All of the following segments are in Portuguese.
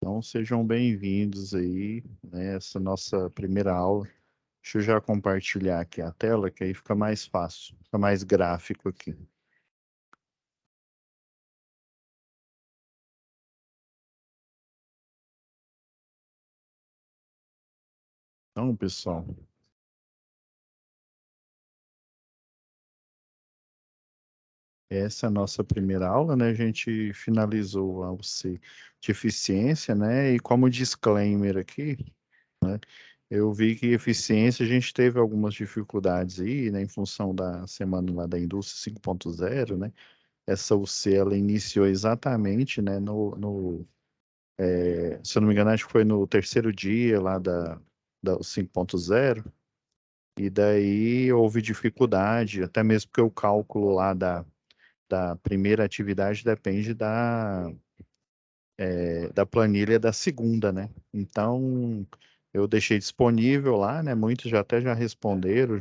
Então, sejam bem-vindos aí, né, essa nossa primeira aula. Deixa eu já compartilhar aqui a tela, que aí fica mais fácil, fica mais gráfico aqui. Então, pessoal, essa é a nossa primeira aula, né? A gente finalizou a UC de eficiência, né? E como disclaimer aqui, eu vi que eficiência a gente teve algumas dificuldades aí, né, em função da semana lá da indústria 5.0, né? Essa UC, ela iniciou exatamente, né, se eu não me engano, acho que foi no terceiro dia lá da 5.0, e daí houve dificuldade, até mesmo porque o cálculo lá da primeira atividade depende da planilha da segunda, né? Então, eu deixei disponível lá, né? Muitos já responderam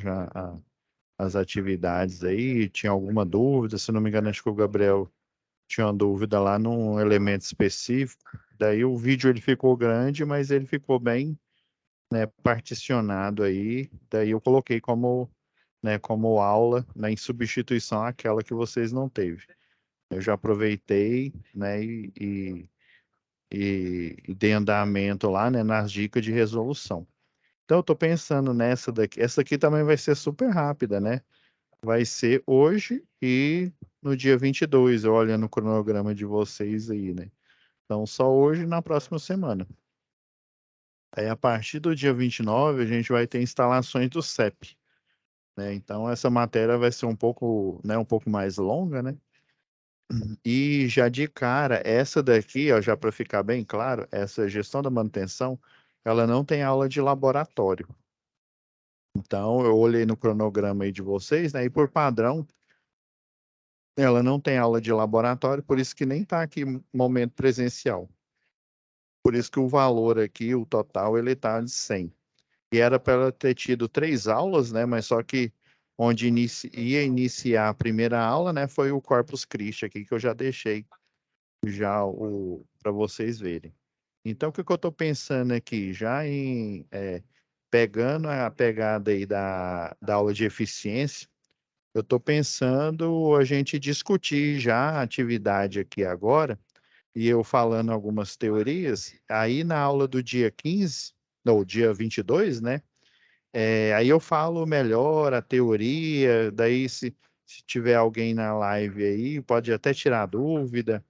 as atividades aí, tinha alguma dúvida, se não me engano, acho que o Gabriel tinha uma dúvida lá num elemento específico. Daí o vídeo ele ficou grande, mas ele ficou bem, né, particionado aí. Daí eu coloquei como, né, como aula, né, em substituição àquela que vocês não teve. Eu já aproveitei, né, e dei andamento lá, né, nas dicas de resolução. Então eu tô pensando nessa daqui. Essa aqui também vai ser super rápida, né? Vai ser hoje e no dia 22, eu olhando o cronograma de vocês aí, né? Então, só hoje e na próxima semana. Aí, a partir do dia 29, a gente vai ter instalações do CEP, né? Então, essa matéria vai ser um pouco, né, um pouco mais longa, né? E já de cara, essa daqui, ó, já para ficar bem claro, essa gestão da manutenção, ela não tem aula de laboratório. Então, eu olhei no cronograma aí de vocês, né? E por padrão, ela não tem aula de laboratório, por isso que nem está aqui momento presencial. Por isso que o valor aqui, o total, ele está de 100. E era para ela ter tido 3 aulas, né? Mas só que onde ia iniciar a primeira aula, né? Foi o Corpus Christi aqui, que eu já deixei já para vocês verem. Então, o que que eu estou pensando aqui? Pegando a pegada aí da aula de eficiência, eu estou pensando a gente discutir já a atividade aqui agora, e eu falando algumas teorias, aí na aula do dia 15, não, dia 22, né? Aí eu falo melhor a teoria, daí se tiver alguém na live aí, pode até tirar dúvida.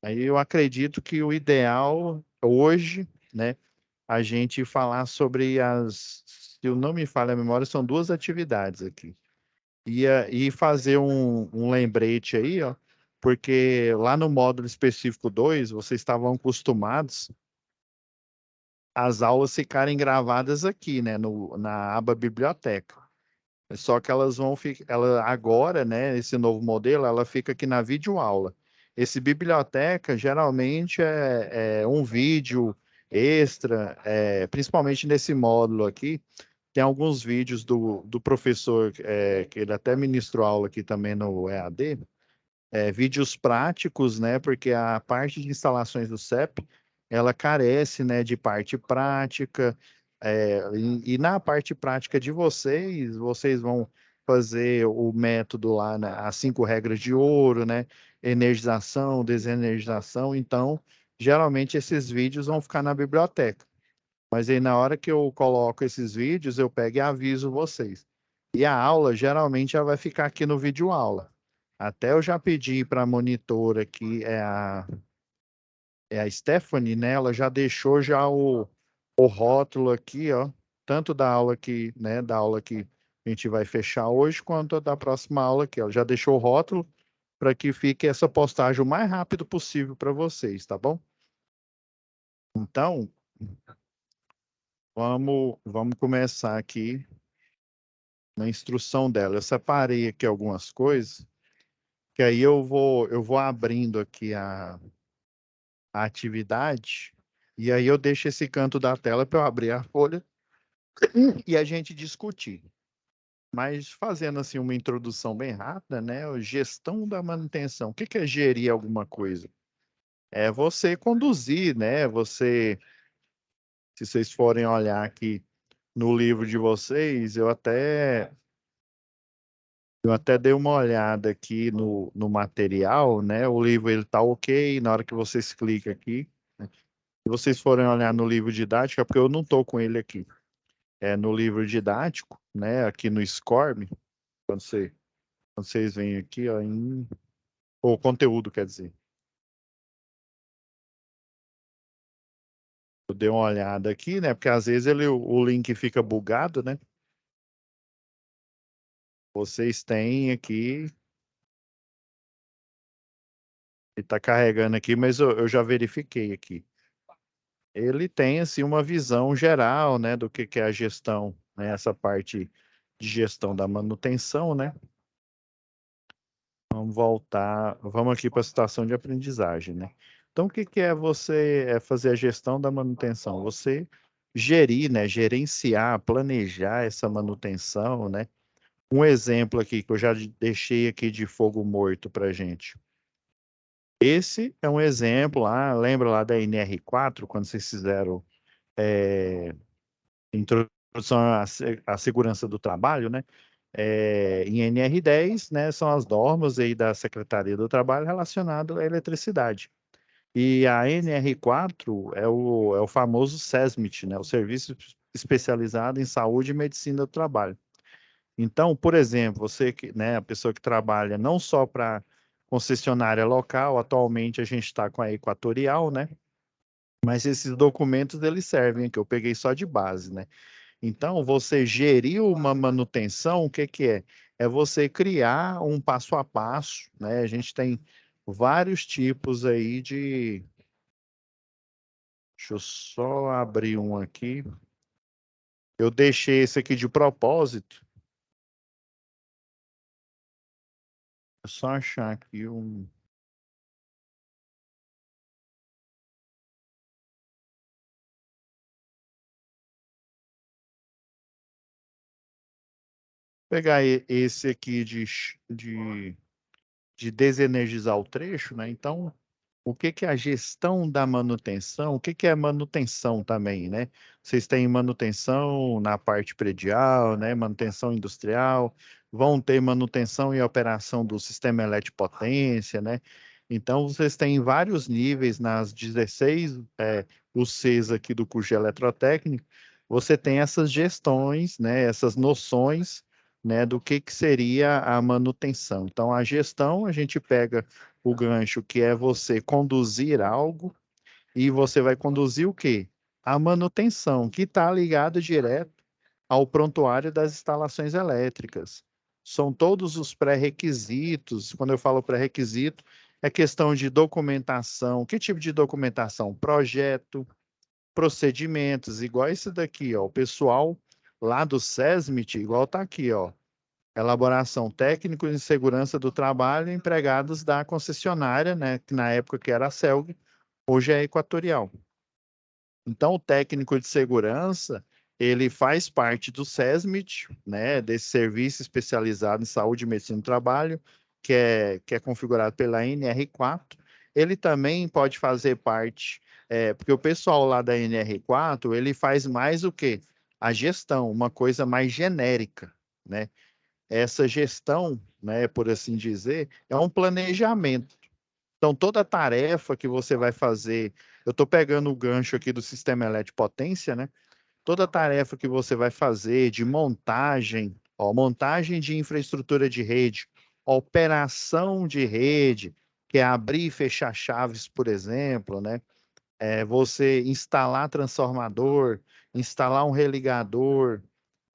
Aí eu acredito que o ideal hoje, né, a gente falar sobre se eu não me falha a memória, são 2 atividades aqui. E fazer um lembrete aí, ó, porque lá no módulo específico 2 vocês estavam acostumados as aulas ficarem gravadas aqui, né, na aba biblioteca. Só que elas vão ficar, ela agora, né, esse novo modelo, ela fica aqui na videoaula. Esse biblioteca geralmente é um vídeo extra, principalmente nesse módulo aqui, tem alguns vídeos do professor, que ele até ministrou aula aqui também no EAD, vídeos práticos, né? Porque a parte de instalações do CEP, ela carece, né, de parte prática, e na parte prática de vocês vão fazer o método lá, né, as 5 regras de ouro, né? Energização, desenergização. Então, geralmente esses vídeos vão ficar na biblioteca. Mas aí na hora que eu coloco esses vídeos, eu pego e aviso vocês. E a aula geralmente já vai ficar aqui no vídeo aula. Até eu já pedi para a monitora aqui, é a Stephanie, né? Ela já deixou já o rótulo aqui, ó, tanto da aula que, né, da aula que a gente vai fechar hoje, quanto da próxima aula aqui. Ela já deixou o rótulo para que fique essa postagem o mais rápido possível para vocês, tá bom? Então, vamos começar aqui na instrução dela. Eu separei aqui algumas coisas, que aí eu vou abrindo aqui a atividade, e aí eu deixo esse canto da tela para eu abrir a folha e a gente discutir. Mas fazendo assim uma introdução bem rápida, né? Gestão da manutenção. O que que é gerir alguma coisa? é você conduzir, né? Se vocês forem olhar aqui no livro de vocês, eu até dei uma olhada aqui no material, né? O livro ele tá ok, na hora que vocês clicam aqui, né? Se vocês forem olhar no livro didático, é porque eu não tô com ele aqui. É no livro didático, né? Aqui no SCORM, quando vocês vêm aqui, ó, o conteúdo, quer dizer. Eu dei uma olhada aqui, né? Porque às vezes o link fica bugado, né? Vocês têm aqui, ele está carregando aqui, mas eu já verifiquei aqui. Ele tem assim uma visão geral, né, do que é a gestão, né, essa parte de gestão da manutenção, né? Vamos voltar, vamos aqui para a situação de aprendizagem, né? Então, o que é você fazer a gestão da manutenção? Você gerir, né, gerenciar, planejar essa manutenção, né? Um exemplo aqui que eu já deixei aqui de fogo morto para gente. Esse é um exemplo lá, lembra lá da NR4, quando vocês fizeram introdução à segurança do trabalho, né? Em NR10, né, são as normas aí da Secretaria do Trabalho relacionado à eletricidade. E a NR4 é o famoso SESMIT, né, o Serviço Especializado em Saúde e Medicina do Trabalho. Então, por exemplo, você que, né, a pessoa que trabalha não só para concessionária local, atualmente a gente está com a Equatorial, né? Mas esses documentos eles servem, que eu peguei só de base, né? Então, você gerir uma manutenção, o que que é? É você criar um passo a passo, né? A gente tem vários tipos aí de. Deixa eu só abrir um aqui. Eu deixei esse aqui de propósito. É só achar aqui um. Pegar esse aqui de desenergizar o trecho, né? Então, o que que é a gestão da manutenção? O que que é manutenção também, né? Vocês têm manutenção na parte predial, né? Manutenção industrial, vão ter manutenção e operação do sistema elétrico potência, né? Então, vocês têm vários níveis nas 16 os Cs aqui do curso de eletrotécnica, você tem essas gestões, né? Essas noções, né? Do que seria a manutenção. Então, a gestão, a gente pega o gancho, que é você conduzir algo, e você vai conduzir o quê? A manutenção, que está ligado direto ao prontuário das instalações elétricas. São todos os pré-requisitos. Quando eu falo pré-requisito, é questão de documentação. Que tipo de documentação? Projeto, procedimentos, igual esse daqui, ó. O pessoal lá do SESMIT, igual está aqui, ó. Elaboração técnico de segurança do trabalho empregados da concessionária, né, que na época que era a CELG, hoje é a Equatorial. Então, o técnico de segurança, ele faz parte do SESMIT, né, desse serviço especializado em saúde e medicina do trabalho, que é configurado pela NR4. Ele também pode fazer parte, porque o pessoal lá da NR4, ele faz mais o quê? A gestão, uma coisa mais genérica, né? Essa gestão, né, por assim dizer, é um planejamento. Então, toda tarefa que você vai fazer, eu estou pegando o gancho aqui do sistema elétrico potência, né? Toda tarefa que você vai fazer de montagem, ó, montagem de infraestrutura de rede, operação de rede, que é abrir e fechar chaves, por exemplo, né? Você instalar transformador, instalar um religador,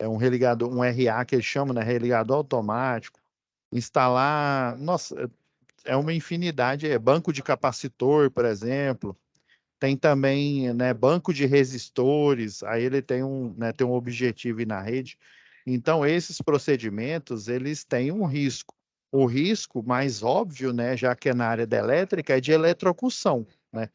um religador, um RA que eles chamam, né? Religador automático, instalar, nossa, é uma infinidade, banco de capacitor, por exemplo, tem também, né, banco de resistores, aí ele tem um objetivo aí na rede. Então, esses procedimentos, eles têm um risco. O risco mais óbvio, né, já que é na área da elétrica, é de eletrocução, né?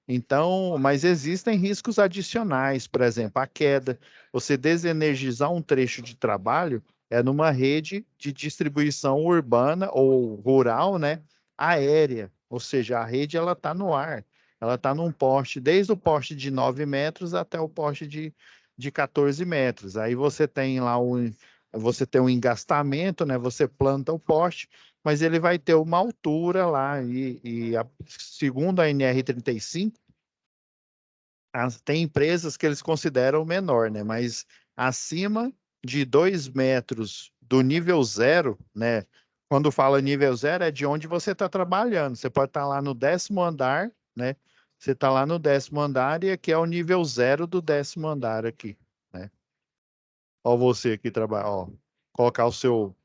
Então, mas existem riscos adicionais, por exemplo, a queda. Você desenergizar um trecho de trabalho é numa rede de distribuição urbana ou rural, né, aérea, ou seja, a rede ela está no ar. ela está num poste, desde o poste de 9 metros até o poste de 14 metros. Aí você tem lá você tem um engastamento, né? Você planta o poste, mas ele vai ter uma altura lá, segundo a NR35, tem empresas que eles consideram menor, né? Mas acima de 2 metros do nível zero, né? Quando fala nível zero, é de onde você está trabalhando. Você pode estar lá no 10º andar, né? Você está lá no 10º andar e aqui é o nível zero do 10º andar aqui, né? Ó você aqui trabalha, ó. Colocar o seu...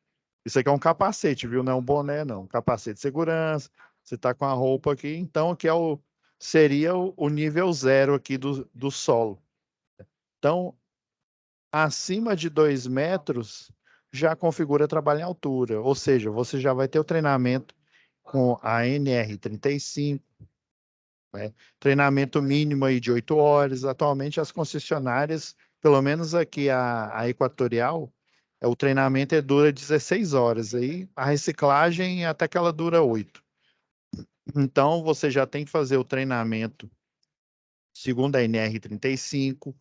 Isso aqui é um capacete, viu? Não é um boné, não. Um capacete de segurança. Você está com a roupa aqui. Então, aqui seria o nível zero aqui do solo. Então, acima de 2 metros, já configura trabalho em altura. Ou seja, você já vai ter o treinamento com a NR35, né? Treinamento mínimo aí de 8 horas. Atualmente, as concessionárias, pelo menos aqui a Equatorial, o treinamento dura 16 horas. Aí, a reciclagem até que ela dura 8. Então, você já tem que fazer o treinamento segundo a NR35.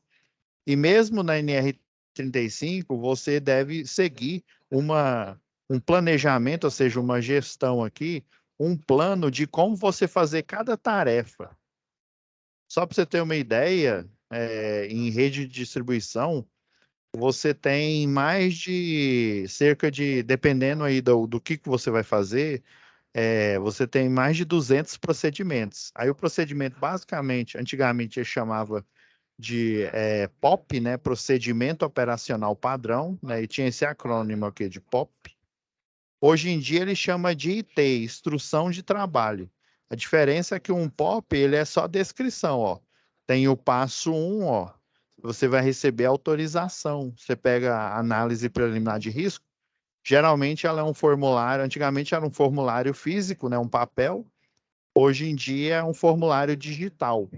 E mesmo na NR35, você deve seguir um planejamento, ou seja, uma gestão aqui, um plano de como você fazer cada tarefa. Só para você ter uma ideia, em rede de distribuição, você tem mais de cerca de, dependendo aí do que você vai fazer, você tem mais de 200 procedimentos. Aí o procedimento, basicamente, antigamente ele chamava de POP, né, Procedimento Operacional Padrão, né, e tinha esse acrônimo aqui de POP. Hoje em dia ele chama de IT, Instrução de Trabalho. A diferença é que um POP, ele é só descrição, ó. Tem o passo 1, ó. Você vai receber autorização. Você pega a análise preliminar de risco. Geralmente ela é um formulário, antigamente era um formulário físico, né, um papel. Hoje em dia é um formulário digital,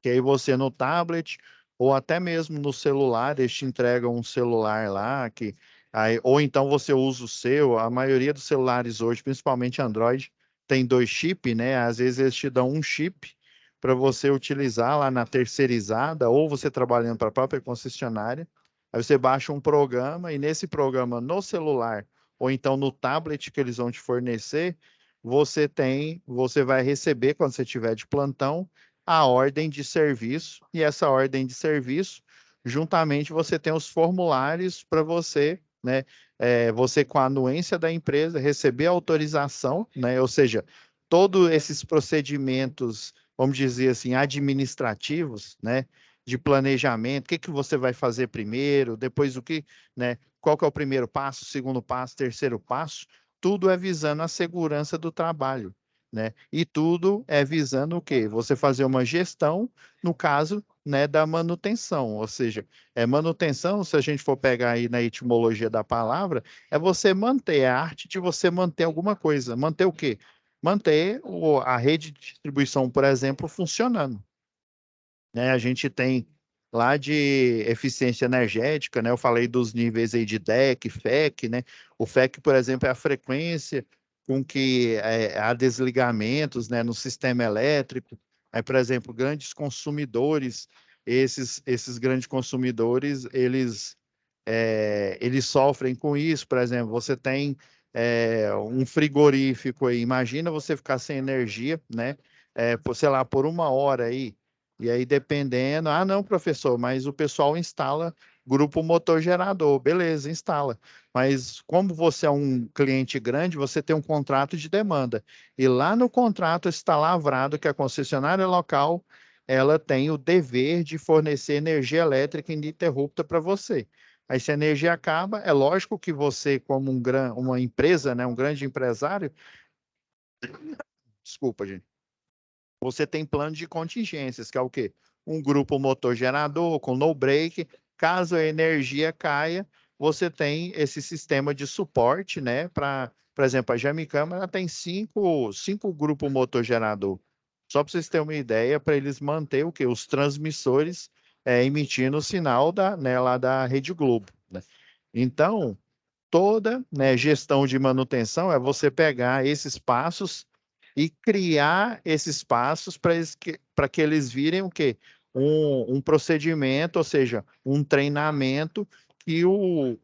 que aí você no tablet ou até mesmo no celular, eles te entregam um celular lá, ou então você usa o seu. A maioria dos celulares hoje, principalmente Android, tem 2 chips, né? Às vezes eles te dão um chip para você utilizar lá na terceirizada, ou você trabalhando para a própria concessionária. Aí você baixa um programa e nesse programa no celular, ou então no tablet que eles vão te fornecer, você vai receber quando você estiver de plantão a ordem de serviço, e essa ordem de serviço, juntamente você tem os formulários para você, né, você com a anuência da empresa, receber autorização, né, ou seja, todos esses procedimentos, vamos dizer assim, administrativos, né, de planejamento, o que que você vai fazer primeiro, depois né, qual que é o primeiro passo, segundo passo, terceiro passo, tudo é visando a segurança do trabalho, né? E tudo é visando o quê? Você fazer uma gestão, no caso, né, da manutenção, ou seja, manutenção, se a gente for pegar aí na etimologia da palavra, é você manter, é a arte de você manter alguma coisa. Manter o quê? Manter a rede de distribuição, por exemplo, funcionando, né? A gente tem lá de eficiência energética, né? Eu falei dos níveis aí de DEC, FEC, né? O FEC, por exemplo, é a frequência com que há desligamentos, né, no sistema elétrico. Aí, por exemplo, grandes consumidores, esses grandes consumidores, eles sofrem com isso. Por exemplo, você tem um frigorífico aí, imagina você ficar sem energia, né? Sei lá, por 1 hora aí, e aí, dependendo, não, professor, mas o pessoal instala grupo motor gerador, beleza, instala. Mas como você é um cliente grande, você tem um contrato de demanda. E lá no contrato está lavrado que a concessionária local, ela tem o dever de fornecer energia elétrica ininterrupta para você. Aí, se a energia acaba, é lógico que você, como uma empresa, né, um grande empresário, desculpa, gente, você tem plano de contingências, que é o quê? Um grupo motor gerador com no break. Caso a energia caia, você tem esse sistema de suporte, né? Por exemplo, a Jamicama ela tem cinco grupos motor gerador. Só para vocês terem uma ideia, para eles manter o quê? Os transmissores emitindo o sinal né, lá da Rede Globo, né? Então, toda, né, gestão de manutenção é você pegar esses passos e criar esses passos para que eles virem o quê? Um procedimento, ou seja, um treinamento eu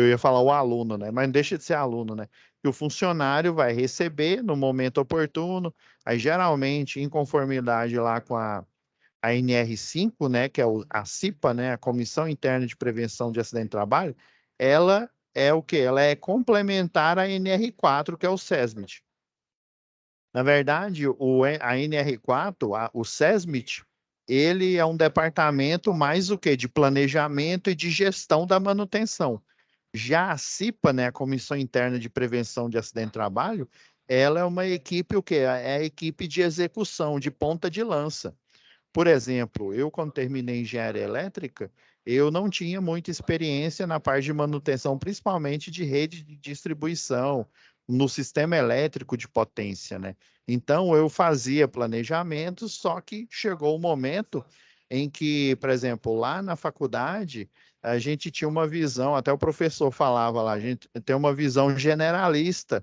ia falar o aluno, né? Mas não deixa de ser aluno, né? Que o funcionário vai receber no momento oportuno, aí geralmente em conformidade lá com a NR5, né, que é a CIPA, né, a Comissão Interna de Prevenção de Acidente de Trabalho, ela é o quê? Ela é complementar à NR4, que é o SESMIT. Na verdade, a NR4, o SESMIT, ele é um departamento mais o quê? De planejamento e de gestão da manutenção. Já a CIPA, né, a Comissão Interna de Prevenção de Acidente de Trabalho, ela é uma equipe o quê? É a equipe de execução, de ponta de lança. Por exemplo, eu quando terminei engenharia elétrica, eu não tinha muita experiência na parte de manutenção, principalmente de rede de distribuição, no sistema elétrico de potência, né? Então eu fazia planejamento, só que chegou o momento em que, por exemplo, lá na faculdade, a gente tinha uma visão, até o professor falava lá, a gente tem uma visão generalista,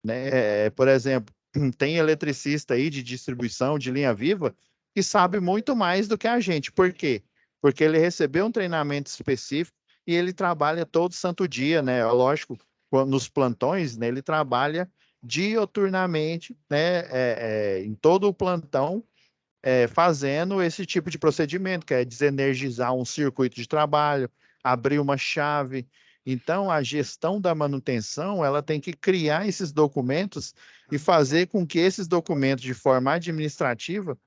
né? Por exemplo, tem eletricista aí de distribuição de linha viva que sabe muito mais do que a gente. Por quê? Porque ele recebeu um treinamento específico e ele trabalha todo santo dia, né? Lógico, nos plantões, né? Ele trabalha dioturnamente, né? Em todo o plantão, fazendo esse tipo de procedimento, que é desenergizar um circuito de trabalho, abrir uma chave. Então, a gestão da manutenção, ela tem que criar esses documentos e fazer com que esses documentos, de forma administrativa,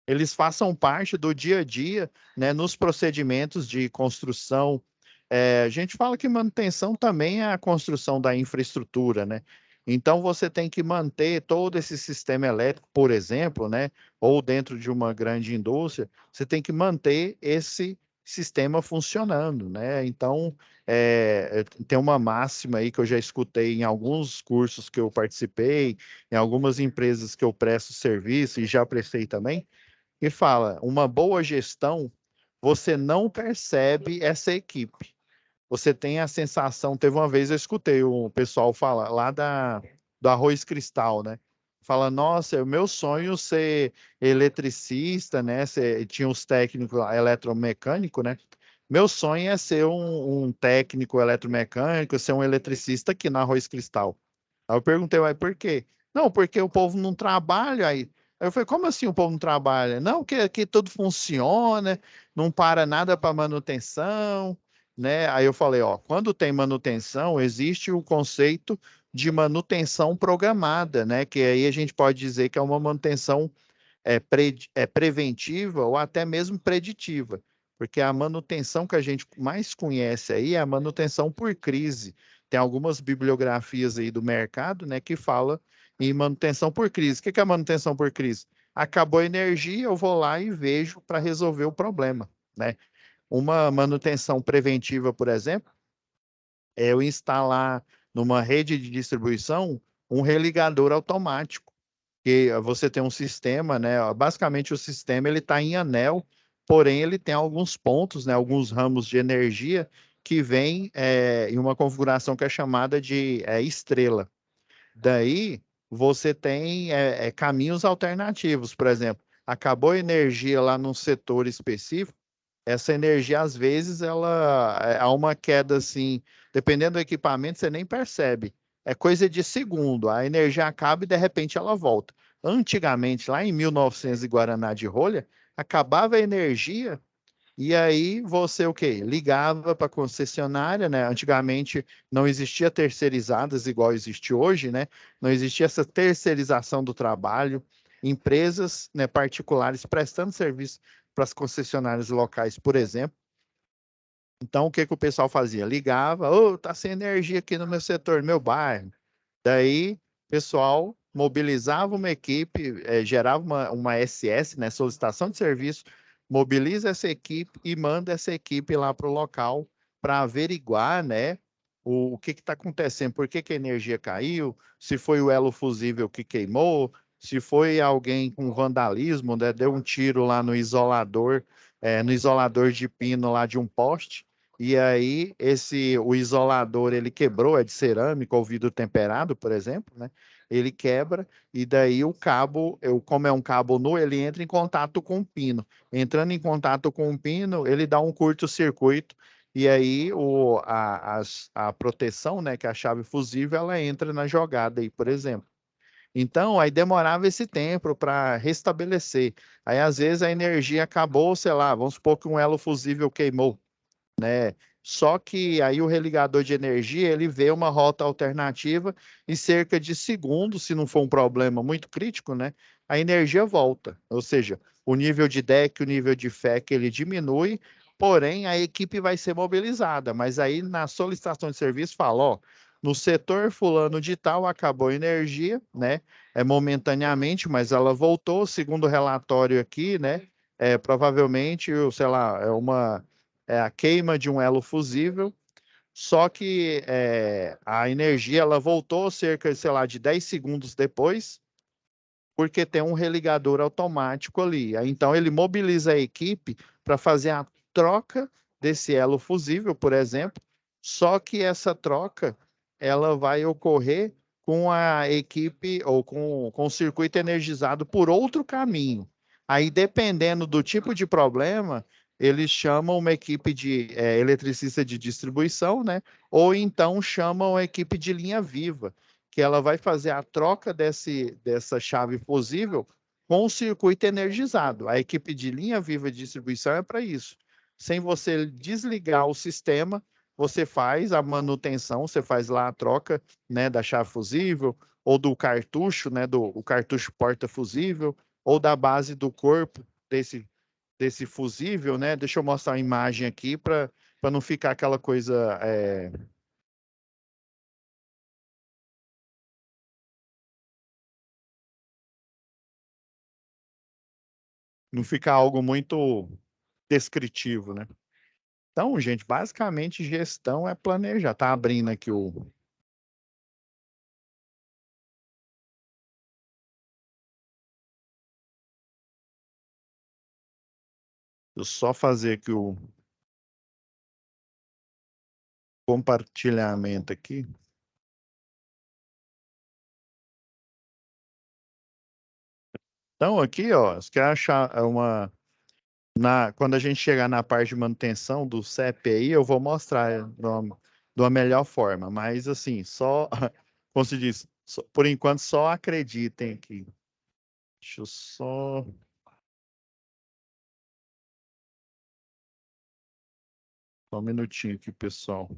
eles façam parte do dia a dia, né, nos procedimentos de construção. A gente fala que manutenção também é a construção da infraestrutura, né? Então você tem que manter todo esse sistema elétrico, por exemplo, né, ou dentro de uma grande indústria, você tem que manter esse sistema funcionando, né? Então, tem uma máxima aí que eu já escutei em alguns cursos que eu participei, em algumas empresas que eu presto serviço e já prestei também, e fala: uma boa gestão, você não percebe essa equipe. Você tem a sensação. Teve uma vez eu escutei o pessoal falar lá do Arroz Cristal, né? Fala, nossa, é o meu sonho ser eletricista, né? Tinha os técnicos lá, eletromecânico, né? Meu sonho é ser um técnico eletromecânico, ser um eletricista aqui na Arroz Cristal. Aí eu perguntei, uai, por quê? Não, porque o povo não trabalha aí. Aí eu falei, como assim o povo não trabalha? Não, que aqui tudo funciona, não para nada para manutenção, né? Aí eu falei, ó, quando tem manutenção, existe o conceito de manutenção programada, né? Que aí a gente pode dizer que é uma manutenção preventiva ou até mesmo preditiva, porque a manutenção que a gente mais conhece aí é a manutenção por crise. Tem algumas bibliografias aí do mercado, né, que fala em manutenção por crise. O que é a manutenção por crise? Acabou a energia, eu vou lá e vejo para resolver o problema, né? Uma manutenção preventiva, por exemplo, é eu instalar numa rede de distribuição um religador automático, que você tem um sistema, né? Basicamente o sistema ele está em anel, porém ele tem alguns pontos, né? Alguns ramos de energia que vem em uma configuração que é chamada de estrela. Daí você tem caminhos alternativos, por exemplo, acabou a energia lá num setor específico, essa energia, às vezes, há uma queda assim, dependendo do equipamento, você nem percebe. É coisa de segundo, a energia acaba e de repente ela volta. Antigamente, lá em 1900 e Guaraná de rolha, acabava a energia e aí você o quê? Ligava para a concessionária, né? Antigamente não existia terceirizadas igual existe hoje, né? Não existia essa terceirização do trabalho. Empresas, né, particulares prestando serviço para as concessionárias locais, por exemplo. Então, o que que o pessoal fazia? Ligava, ô, tá sem energia aqui no meu setor, no meu bairro. Daí, o pessoal mobilizava uma equipe, gerava uma SS, né, solicitação de serviço, mobiliza essa equipe e manda essa equipe lá para o local para averiguar, né, o que está acontecendo, por que que a energia caiu, se foi o elo fusível que queimou, se foi alguém com vandalismo, né, deu um tiro lá no isolador de pino lá de um poste, e aí o isolador ele quebrou, é de cerâmica ou vidro temperado, por exemplo, né? ele quebra e daí o cabo, como é um cabo nu, ele entra em contato com o pino. Entrando em contato com o pino, ele dá um curto-circuito e aí a proteção, né, que é a chave fusível, ela entra na jogada aí, por exemplo. Então, aí demorava esse tempo para restabelecer. Aí, às vezes, a energia acabou, sei lá, vamos supor que um elo fusível queimou, né? Só que aí o religador de energia, ele vê uma rota alternativa e cerca de segundos, se não for um problema muito crítico, né? A energia volta. Ou seja, o nível de DEC, o nível de FEC, ele diminui, porém a equipe vai ser mobilizada. Mas aí na solicitação de serviço fala, ó, no setor fulano de tal acabou a energia, né? É momentaneamente, mas ela voltou, segundo o relatório aqui, né? Provavelmente, sei lá, é a queima de um elo fusível, só que a energia ela voltou cerca, sei lá, de 10 segundos depois, porque tem um religador automático ali. Então, ele mobiliza a equipe para fazer a troca desse elo fusível, por exemplo, só que essa troca ela vai ocorrer com a equipe ou com o circuito energizado por outro caminho. Aí, dependendo do tipo de problema, eles chamam uma equipe de eletricista de distribuição, né? Ou então chamam a equipe de linha viva, que ela vai fazer a troca dessa chave fusível com o circuito energizado. A equipe de linha viva de distribuição é para isso. Sem você desligar o sistema, você faz a manutenção, você faz lá a troca, né, da chave fusível ou do cartucho, né, o cartucho porta fusível ou da base do corpo desse fusível, né? Deixa eu mostrar a imagem aqui para não ficar aquela coisa não ficar algo muito descritivo, né? Então, gente, basicamente gestão é planejar. Tá abrindo aqui o. Eu só fazer aqui o compartilhamento aqui. Então, aqui, ó, você quer achar quando a gente chegar na parte de manutenção do CEP aí, eu vou mostrar de uma melhor forma. Mas, assim, só, como se diz, por enquanto, só acreditem aqui. Deixa eu só um minutinho aqui, pessoal.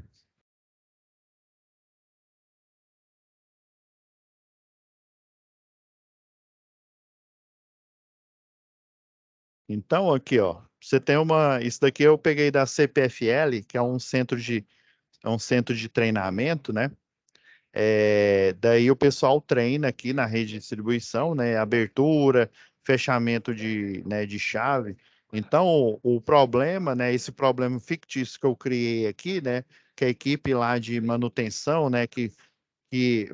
Então, aqui, ó, você tem isso daqui eu peguei da CPFL, que é um centro de treinamento, né? Daí o pessoal treina aqui na rede de distribuição, né? Abertura, fechamento né, de chave. Então, o problema, né? Esse problema fictício que eu criei aqui, né? Que a equipe lá de manutenção, né? Que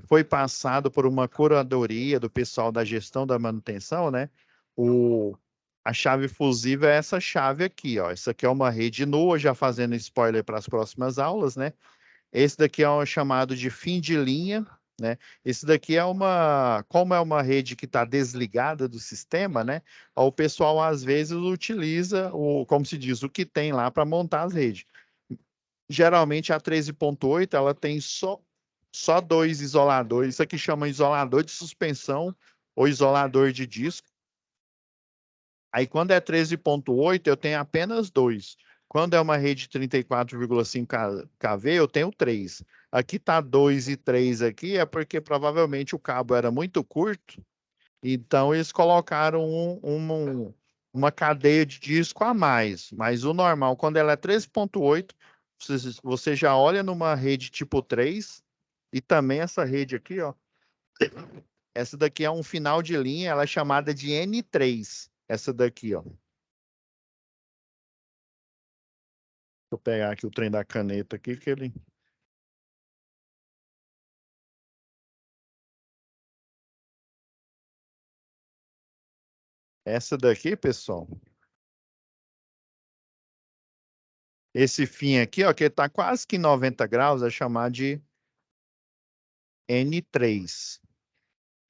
foi passado por uma curadoria do pessoal da gestão da manutenção, né? O, a chave fusível é essa chave aqui, ó. Isso aqui é uma rede nua, já fazendo spoiler para as próximas aulas, né? Esse daqui é o chamado de fim de linha, né? Esse daqui como é uma rede que está desligada do sistema, né? O pessoal às vezes utiliza como se diz, o que tem lá para montar as redes. Geralmente a 13.8 ela tem só dois isoladores. Isso aqui chama isolador de suspensão ou isolador de disco. Aí quando é 13.8 eu tenho apenas dois. Quando é uma rede 34,5 kV, eu tenho três. Aqui tá 2 e 3 aqui, é porque provavelmente o cabo era muito curto, então eles colocaram uma cadeia de disco a mais. Mas o normal, quando ela é 13.8, você já olha numa rede tipo 3, e também essa rede aqui, ó. Essa daqui é um final de linha, ela é chamada de N3. Essa daqui, ó. Deixa eu pegar aqui o trem da caneta aqui, que ele. Essa daqui, pessoal, esse fim aqui, ó, que está quase que 90 graus, é chamado de N3.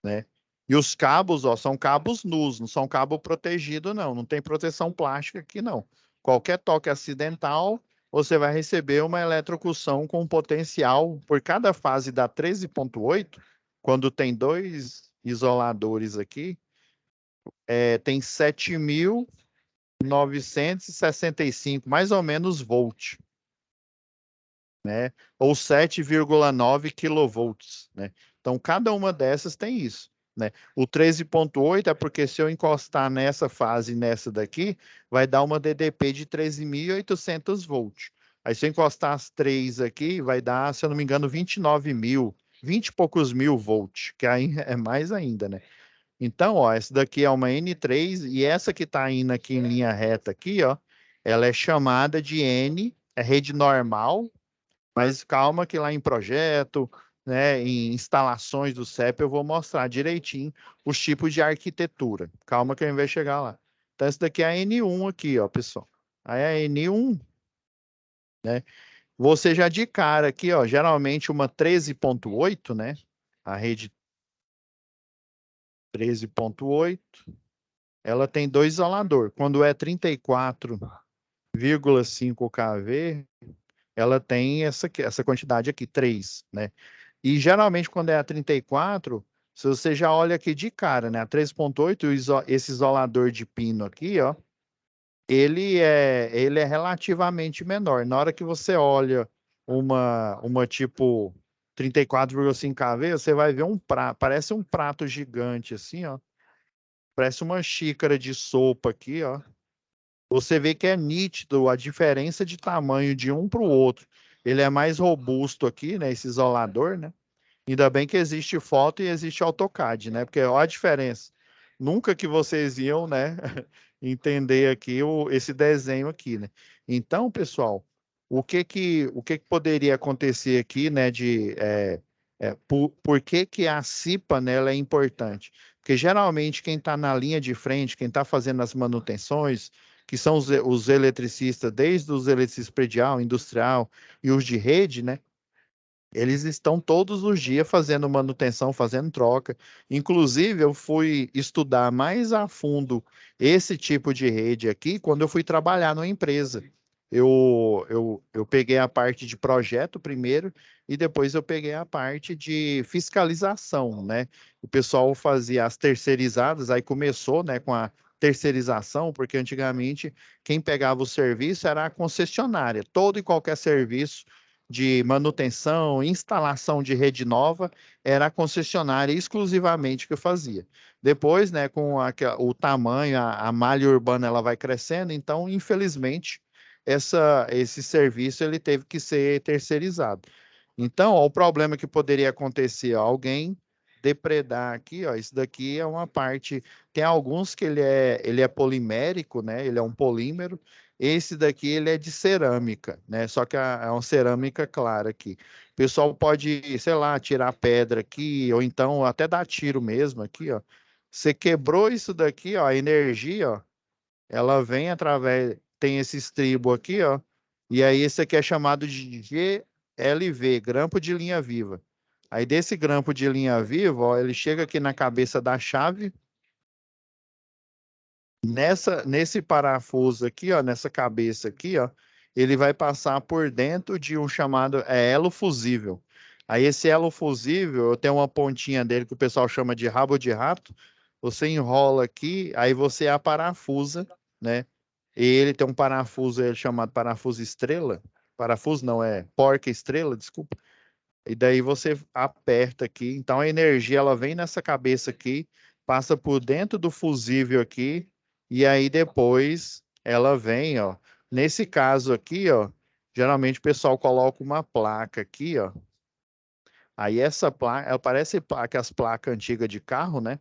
né? E os cabos, ó, são cabos nus, não são cabo protegido, não. Não tem proteção plástica aqui, não. Qualquer toque acidental, você vai receber uma eletrocução com potencial, por cada fase da 13.8, quando tem dois isoladores aqui, tem 7.965, mais ou menos, volt, né? Ou 7,9 kV, né? Então, cada uma dessas tem isso, né? O 13.8 é porque se eu encostar nessa fase, nessa daqui, vai dar uma DDP de 13.800 volts. Aí, se eu encostar as três aqui, vai dar, se eu não me engano, 29 mil, 20 e poucos mil volts, que aí é mais ainda, né? Então, ó, essa daqui é uma N3 e essa que está indo aqui em linha reta aqui, ó, ela é chamada de N, é rede normal, mas calma que lá em projeto, né, em instalações do CEP, eu vou mostrar direitinho os tipos de arquitetura. Calma que a gente vai chegar lá. Então, essa daqui é a N1 aqui, ó, pessoal. Aí a N1, né, você já de cara aqui, ó, geralmente uma 13.8, né, a rede 13.8, ela tem dois isolador. Quando é 34,5 kV, ela tem essa quantidade aqui, 3, né? E geralmente quando é a 34, se você já olha aqui de cara, né? A 3.8, esse isolador de pino aqui, ó, ele é relativamente menor. Na hora que você olha uma tipo 34,5 kV, você vai ver um prato, parece um prato gigante assim, ó. Parece uma xícara de sopa aqui, ó. Você vê que é nítido a diferença de tamanho de um para o outro. Ele é mais robusto aqui, né? Esse isolador, né? Ainda bem que existe foto e existe AutoCAD, né? Porque olha a diferença. Nunca que vocês iam, né, entender aqui esse desenho aqui, né? Então, pessoal, o que que poderia acontecer aqui, né, por que que a CIPA, né, ela é importante? Porque geralmente quem está na linha de frente, quem está fazendo as manutenções, que são os eletricistas, desde os eletricistas predial, industrial e os de rede, né? Eles estão todos os dias fazendo manutenção, fazendo troca. Inclusive, eu fui estudar mais a fundo esse tipo de rede aqui quando eu fui trabalhar numa empresa. Eu peguei a parte de projeto primeiro e depois eu peguei a parte de fiscalização, né? O pessoal fazia as terceirizadas, aí começou, né, com a terceirização, porque antigamente quem pegava o serviço era a concessionária. Todo e qualquer serviço de manutenção, instalação de rede nova, era a concessionária exclusivamente que eu fazia. Depois, né, com o tamanho, a malha urbana ela vai crescendo, então, infelizmente, esse serviço ele teve que ser terceirizado. Então, ó, o problema que poderia acontecer, ó, alguém depredar aqui, ó, isso daqui é uma parte, tem alguns que ele é polimérico, né, ele é um polímero, esse daqui ele é de cerâmica, né? Só que é uma cerâmica clara aqui. O pessoal pode, sei lá, tirar pedra aqui, ou então até dar tiro mesmo aqui, ó. Você quebrou isso daqui, ó, a energia, ó, ela vem através, tem esse estribo aqui, ó, e aí esse aqui é chamado de GLV, grampo de linha viva. Aí desse grampo de linha viva, ó, ele chega aqui na cabeça da chave, nesse parafuso aqui, ó, nessa cabeça aqui, ó, ele vai passar por dentro de um chamado elo fusível. Aí esse elo fusível, eu tenho uma pontinha dele que o pessoal chama de rabo de rato. Você enrola aqui, aí você aparafusa, né? E ele tem um parafuso chamado parafuso estrela. Parafuso não, é porca estrela, desculpa. E daí você aperta aqui. Então a energia ela vem nessa cabeça aqui, passa por dentro do fusível aqui, e aí depois ela vem, ó. Nesse caso aqui, ó, geralmente o pessoal coloca uma placa aqui, ó. Aí essa placa, ela parece as placas antigas de carro, né?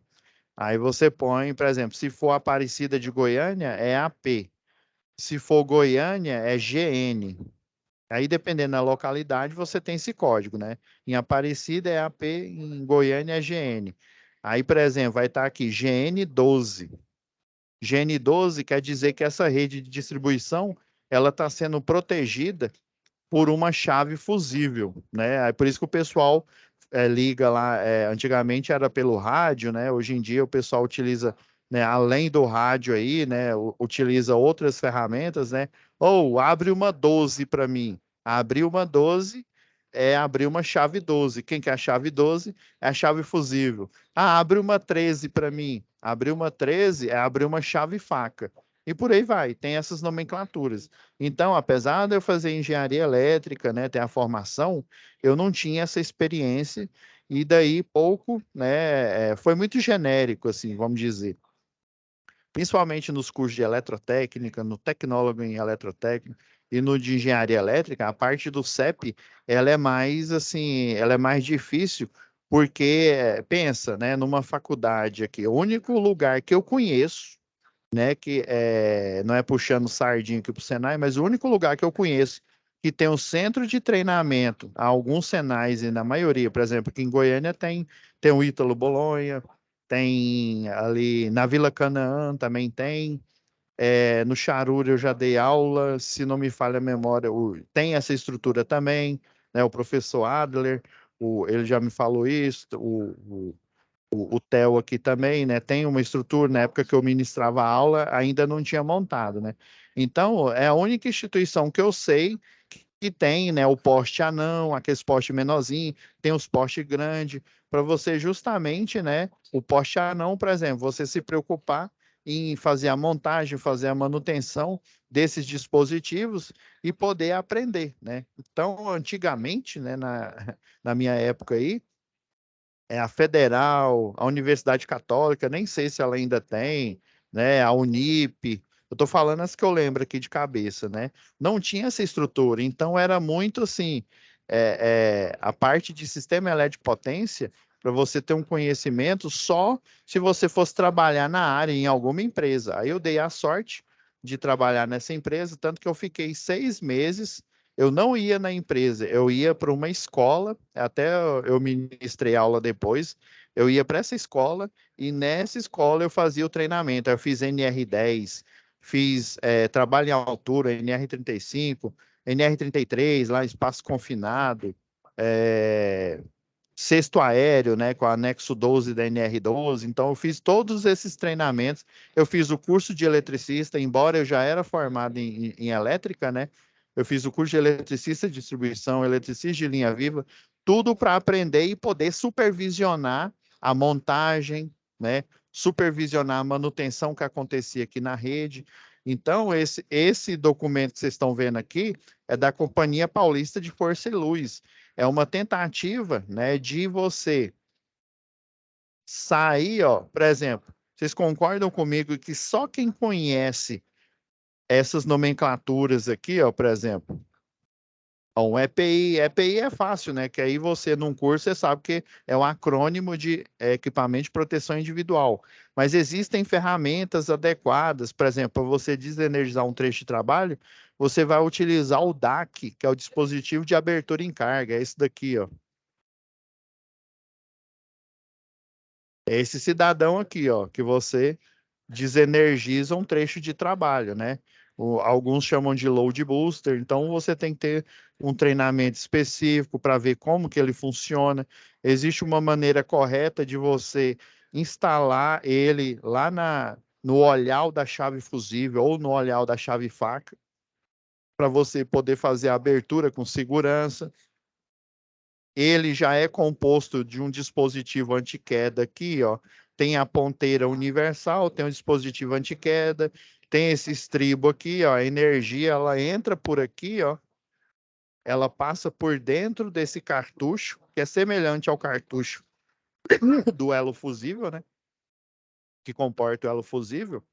Aí você põe, por exemplo, se for Aparecida de Goiânia, é AP. Se for Goiânia, é GN. Aí, dependendo da localidade, você tem esse código, né? Em Aparecida é AP, em Goiânia é GN. Aí, por exemplo, vai estar aqui GN12. GN12 quer dizer que essa rede de distribuição ela está sendo protegida por uma chave fusível, né? É por isso que o pessoal liga lá, antigamente era pelo rádio, né? Hoje em dia o pessoal utiliza, né, além do rádio aí, né, utiliza outras ferramentas, né? Ou abre uma 12 para mim. Abrir uma 12 é abrir uma chave 12. Quem quer a chave 12 é a chave fusível. Ah, abre uma 13 para mim. Abrir uma 13 é abrir uma chave faca. E por aí vai, tem essas nomenclaturas. Então, apesar de eu fazer engenharia elétrica, né, ter a formação, eu não tinha essa experiência e daí pouco, né, foi muito genérico, assim, vamos dizer. Principalmente nos cursos de eletrotécnica, no tecnólogo em eletrotécnica e no de engenharia elétrica, a parte do CEP, ela é mais, assim, ela é mais difícil, porque, pensa, né, numa faculdade aqui, o único lugar que eu conheço, né, que não é puxando sardinha aqui para o Senai, mas o único lugar que eu conheço que tem um centro de treinamento, alguns Senais e na maioria, por exemplo, aqui em Goiânia tem o Ítalo Bolonha, tem ali na Vila Canaã também tem, no Charuri eu já dei aula, se não me falha a memória, tem essa estrutura também, né, o professor Adler, ele já me falou isso, o Theo aqui também, né? Tem uma estrutura, na época que eu ministrava aula, ainda não tinha montado, né? Então, é a única instituição que eu sei que tem, né, o poste anão, aqueles poste menorzinho, tem os postes grandes, para você justamente, né, o poste anão, por exemplo, você se preocupar em fazer a montagem, fazer a manutenção desses dispositivos e poder aprender, né? Então, antigamente, né, na minha época aí, a Federal, a Universidade Católica, nem sei se ela ainda tem, né? A Unip. Eu estou falando as que eu lembro aqui de cabeça, né? Não tinha essa estrutura, então era muito assim, a parte de sistema elétrico potência, para você ter um conhecimento só se você fosse trabalhar na área em alguma empresa. Aí eu dei a sorte de trabalhar nessa empresa, tanto que eu fiquei 6 meses. Eu não ia na empresa, eu ia para uma escola, até eu ministrei aula depois, eu ia para essa escola e nessa escola eu fazia o treinamento. Eu fiz NR10, fiz trabalho em altura, NR35, NR33, lá espaço confinado, é, cesto aéreo, né, com o anexo 12 da NR12. Então, eu fiz todos esses treinamentos. Eu fiz o curso de eletricista, embora eu já era formado em elétrica, né? Eu fiz o curso de eletricista de distribuição, eletricista de linha viva, tudo para aprender e poder supervisionar a montagem, né? Supervisionar a manutenção que acontecia aqui na rede. Então, esse documento que vocês estão vendo aqui é da Companhia Paulista de Força e Luz. É uma tentativa, né, de você sair, ó, por exemplo, vocês concordam comigo que só quem conhece essas nomenclaturas aqui, ó, por exemplo, ó, um EPI é fácil, né? Que aí você, num curso, você sabe que é um acrônimo de equipamento de proteção individual. Mas existem ferramentas adequadas, por exemplo, para você desenergizar um trecho de trabalho, você vai utilizar o DAC, que é o dispositivo de abertura em carga, é esse daqui, ó. É esse cidadão aqui, ó, que você desenergiza um trecho de trabalho, né? Alguns chamam de load booster, então você tem que ter um treinamento específico para ver como que ele funciona. Existe uma maneira correta de você instalar ele lá no olhar da chave fusível ou no olhar da chave faca, para você poder fazer a abertura com segurança. Ele já é composto de um dispositivo anti-queda aqui, ó. Tem a ponteira universal, tem um dispositivo anti-queda, tem esse estribo aqui, ó. A energia ela entra por aqui, ó. Ela passa por dentro desse cartucho, que é semelhante ao cartucho do elo fusível, né? Que comporta o elo fusível.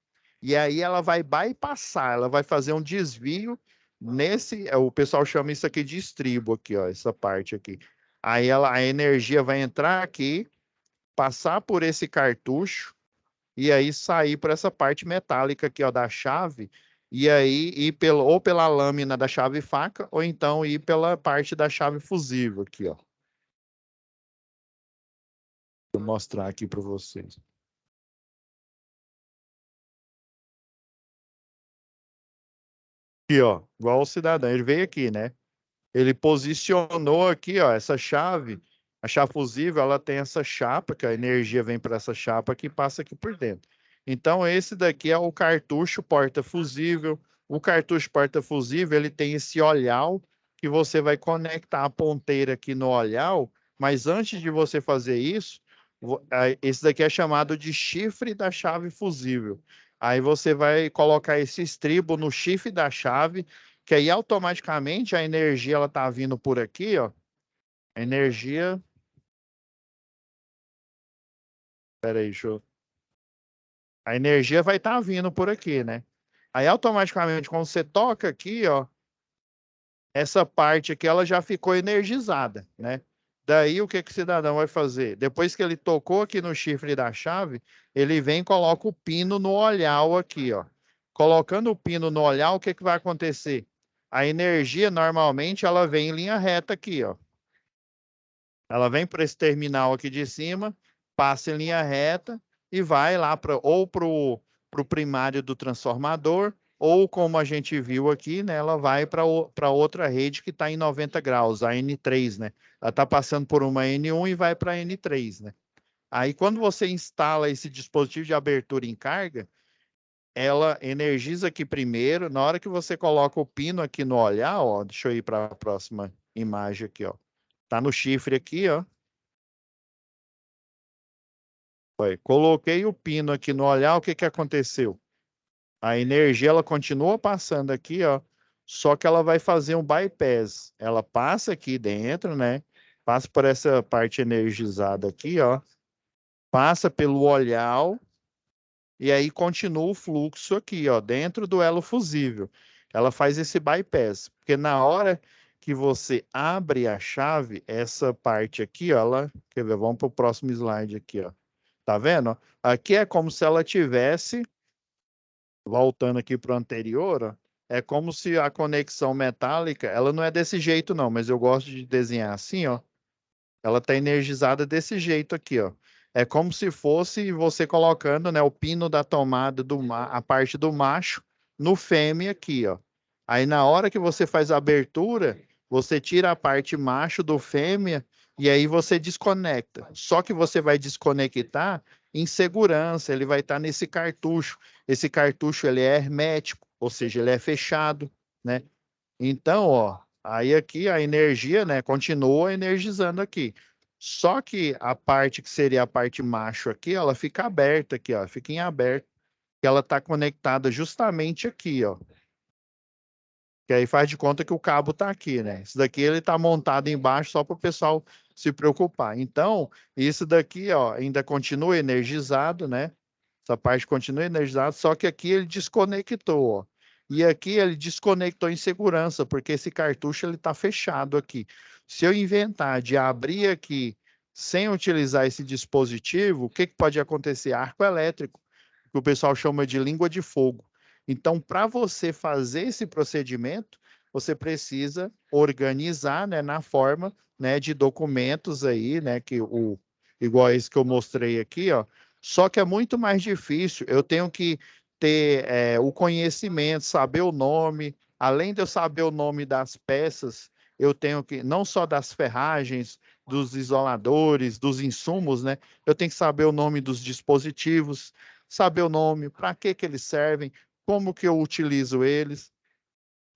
E aí ela vai bypassar, ela vai fazer um desvio nesse, o pessoal chama isso aqui de estribo aqui, ó, essa parte aqui. Aí a energia vai entrar aqui, passar por esse cartucho e aí sair por essa parte metálica aqui, ó, da chave, e aí ir ou pela lâmina da chave faca ou então ir pela parte da chave fusível aqui, ó. Vou mostrar aqui para vocês. Aqui, ó, igual o cidadão, ele veio aqui, né? Ele posicionou aqui, ó, essa chave A chave fusível, ela tem essa chapa, que a energia vem para essa chapa que passa aqui por dentro. Então, esse daqui é o cartucho porta-fusível. O cartucho porta-fusível, ele tem esse olhal que você vai conectar a ponteira aqui no olhal, mas antes de você fazer isso, esse daqui é chamado de chifre da chave fusível. Aí você vai colocar esse estribo no chifre da chave, que aí automaticamente a energia ela tá vindo por aqui, ó. A energia, peraí, deixa eu... A energia vai estar vindo por aqui, né? Aí automaticamente quando você toca aqui, ó, essa parte aqui ela já ficou energizada, né? Daí o que que o cidadão vai fazer? Depois que ele tocou aqui no chifre da chave, ele vem e coloca o pino no olhal aqui, ó. Colocando o pino no olhal, o que que vai acontecer? A energia normalmente ela vem em linha reta aqui, ó. Ela vem para esse terminal aqui de cima, passa em linha reta e vai lá ou para o primário do transformador, ou como a gente viu aqui, né, ela vai para outra rede que está em 90 graus, a N3, né? Ela está passando por uma N1 e vai para a N3, né? Aí quando você instala esse dispositivo de abertura em carga, ela energiza aqui primeiro, na hora que você coloca o pino aqui no olhar, ó, deixa eu ir para a próxima imagem aqui, ó. Tá no chifre aqui, ó. Foi. Coloquei o pino aqui no olhar, o que que aconteceu? A energia ela continua passando aqui, ó, só que ela vai fazer um bypass. Ela passa aqui dentro, né? Passa por essa parte energizada aqui, ó. Passa pelo olhar e aí continua o fluxo aqui, ó, dentro do elo fusível. Ela faz esse bypass, porque na hora que você abre a chave, essa parte aqui, ó, ela, quer ver? Vamos para o próximo slide aqui, ó. Tá vendo? Aqui é como se ela tivesse, voltando aqui para o anterior, ó, é como se a conexão metálica, ela não é desse jeito não, mas eu gosto de desenhar assim, ó. Ela está energizada desse jeito aqui, ó. É como se fosse você colocando, né, o pino da tomada a parte do macho no fêmea aqui, ó. Aí na hora que você faz a abertura, você tira a parte macho do fêmea e aí você desconecta. Só que você vai desconectar em segurança, ele vai estar nesse cartucho. Esse cartucho ele é hermético, ou seja, ele é fechado, né? Então, ó, aí aqui a energia, né, continua energizando aqui. Só que a parte que seria a parte macho aqui, ela fica aberta aqui, ó, fica em aberto, que ela está conectada justamente aqui, ó. Que aí faz de conta que o cabo está aqui, né? Isso daqui ele está montado embaixo só para o pessoal se preocupar. Então, isso daqui, ó, ainda continua energizado, né? Essa parte continua energizada, só que aqui ele desconectou, ó. E aqui ele desconectou em segurança, porque esse cartucho ele está fechado aqui. Se eu inventar de abrir aqui sem utilizar esse dispositivo, o que que pode acontecer? Arco elétrico, que o pessoal chama de língua de fogo. Então, para você fazer esse procedimento, você precisa organizar, né, na forma, né, de documentos aí, né, que igual esse que eu mostrei aqui, ó. Só que é muito mais difícil. Eu tenho que ter o conhecimento, saber o nome. Além de eu saber o nome das peças, eu tenho que, não só das ferragens, dos isoladores, dos insumos, né? Eu tenho que saber o nome dos dispositivos, saber o nome, para que que eles servem, como que eu utilizo eles.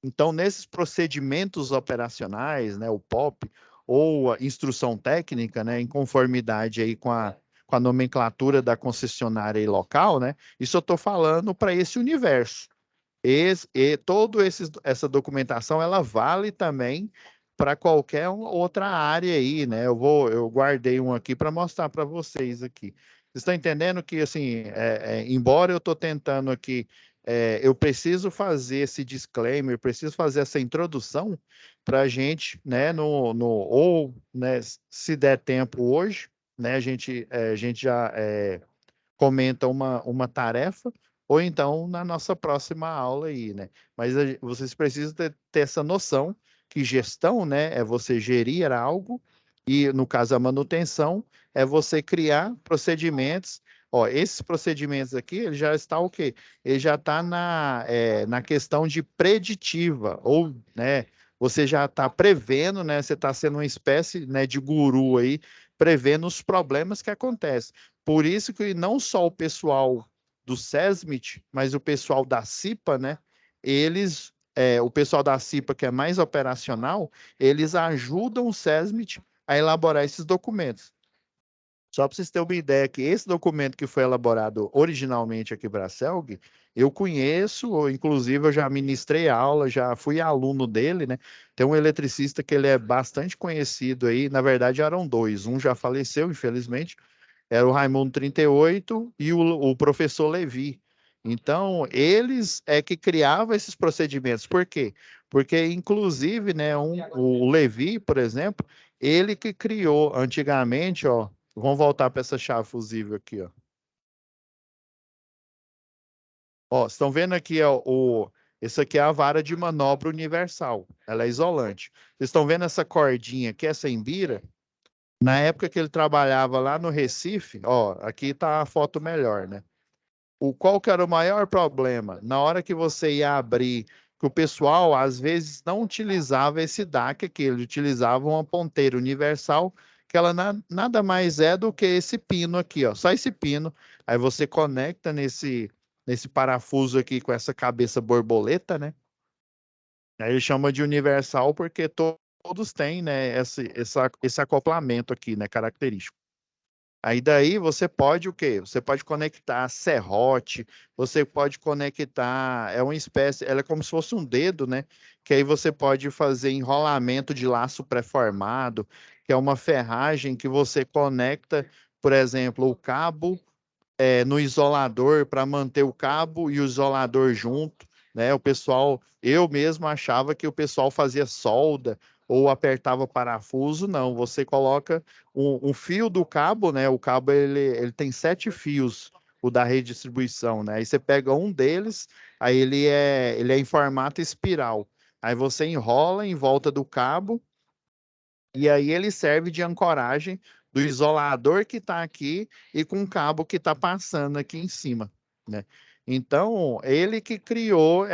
Então, nesses procedimentos operacionais, né, o POP, ou a instrução técnica, né, em conformidade aí com a nomenclatura da concessionária e local, né, isso eu estou falando para esse universo. Toda essa documentação, ela vale também para qualquer outra área aí, né? Eu guardei um aqui para mostrar para vocês aqui. Vocês estão entendendo que, assim, embora eu estou tentando aqui, eu preciso fazer esse disclaimer, preciso fazer essa introdução para a gente, né, ou, né, se der tempo hoje, né, a gente já comenta uma tarefa, ou então na nossa próxima aula aí, né? Mas vocês precisam ter essa noção que gestão, né, é você gerir algo, e no caso a manutenção, é você criar procedimentos. Ó, esses procedimentos aqui, ele já está o quê? Ele já está na questão de preditiva, ou, né, você já está prevendo, né? Você está sendo uma espécie, né, de guru aí, prevendo os problemas que acontecem. Por isso que não só o pessoal do SESMIT, mas o pessoal da CIPA, né? O pessoal da CIPA, que é mais operacional, eles ajudam o SESMIT a elaborar esses documentos. Só para vocês terem uma ideia que esse documento que foi elaborado originalmente aqui para a CELG, eu conheço, inclusive eu já ministrei aula, já fui aluno dele, né? Tem um eletricista que ele é bastante conhecido aí, na verdade eram dois, um já faleceu, infelizmente, era o Raimundo 38 e o professor Levi. Então, eles é que criavam esses procedimentos. Por quê? Porque, inclusive, né, o Levi, por exemplo, ele que criou antigamente, ó, vamos voltar para essa chave fusível aqui, ó. Ó, estão vendo aqui, ó, esse aqui é a vara de manobra universal. Ela é isolante. Vocês estão vendo essa cordinha aqui, essa embira? Na época que ele trabalhava lá no Recife, ó, aqui está a foto melhor, né? Qual que era o maior problema? Na hora que você ia abrir, que o pessoal às vezes não utilizava esse DAC aqui, ele utilizava uma ponteira universal, que ela nada mais é do que esse pino aqui, ó, só esse pino. Aí você conecta nesse parafuso aqui com essa cabeça borboleta, né? Aí ele chama de universal porque todos têm, né, esse acoplamento aqui, né, característico. Aí daí você pode o quê? Você pode conectar serrote, você pode conectar, é uma espécie, ela é como se fosse um dedo, né? Que aí você pode fazer enrolamento de laço pré-formado, que é uma ferragem que você conecta, por exemplo, o cabo no isolador para manter o cabo e o isolador junto, né? O pessoal, eu mesmo achava que o pessoal fazia solda ou apertava parafuso, não. Você coloca um fio do cabo, né? O cabo ele tem 7 fios, o da redistribuição, né? Aí você pega um deles, aí ele é em formato espiral. Aí você enrola em volta do cabo e aí ele serve de ancoragem do isolador que está aqui e com o cabo que está passando aqui em cima, né? Então, ele que criou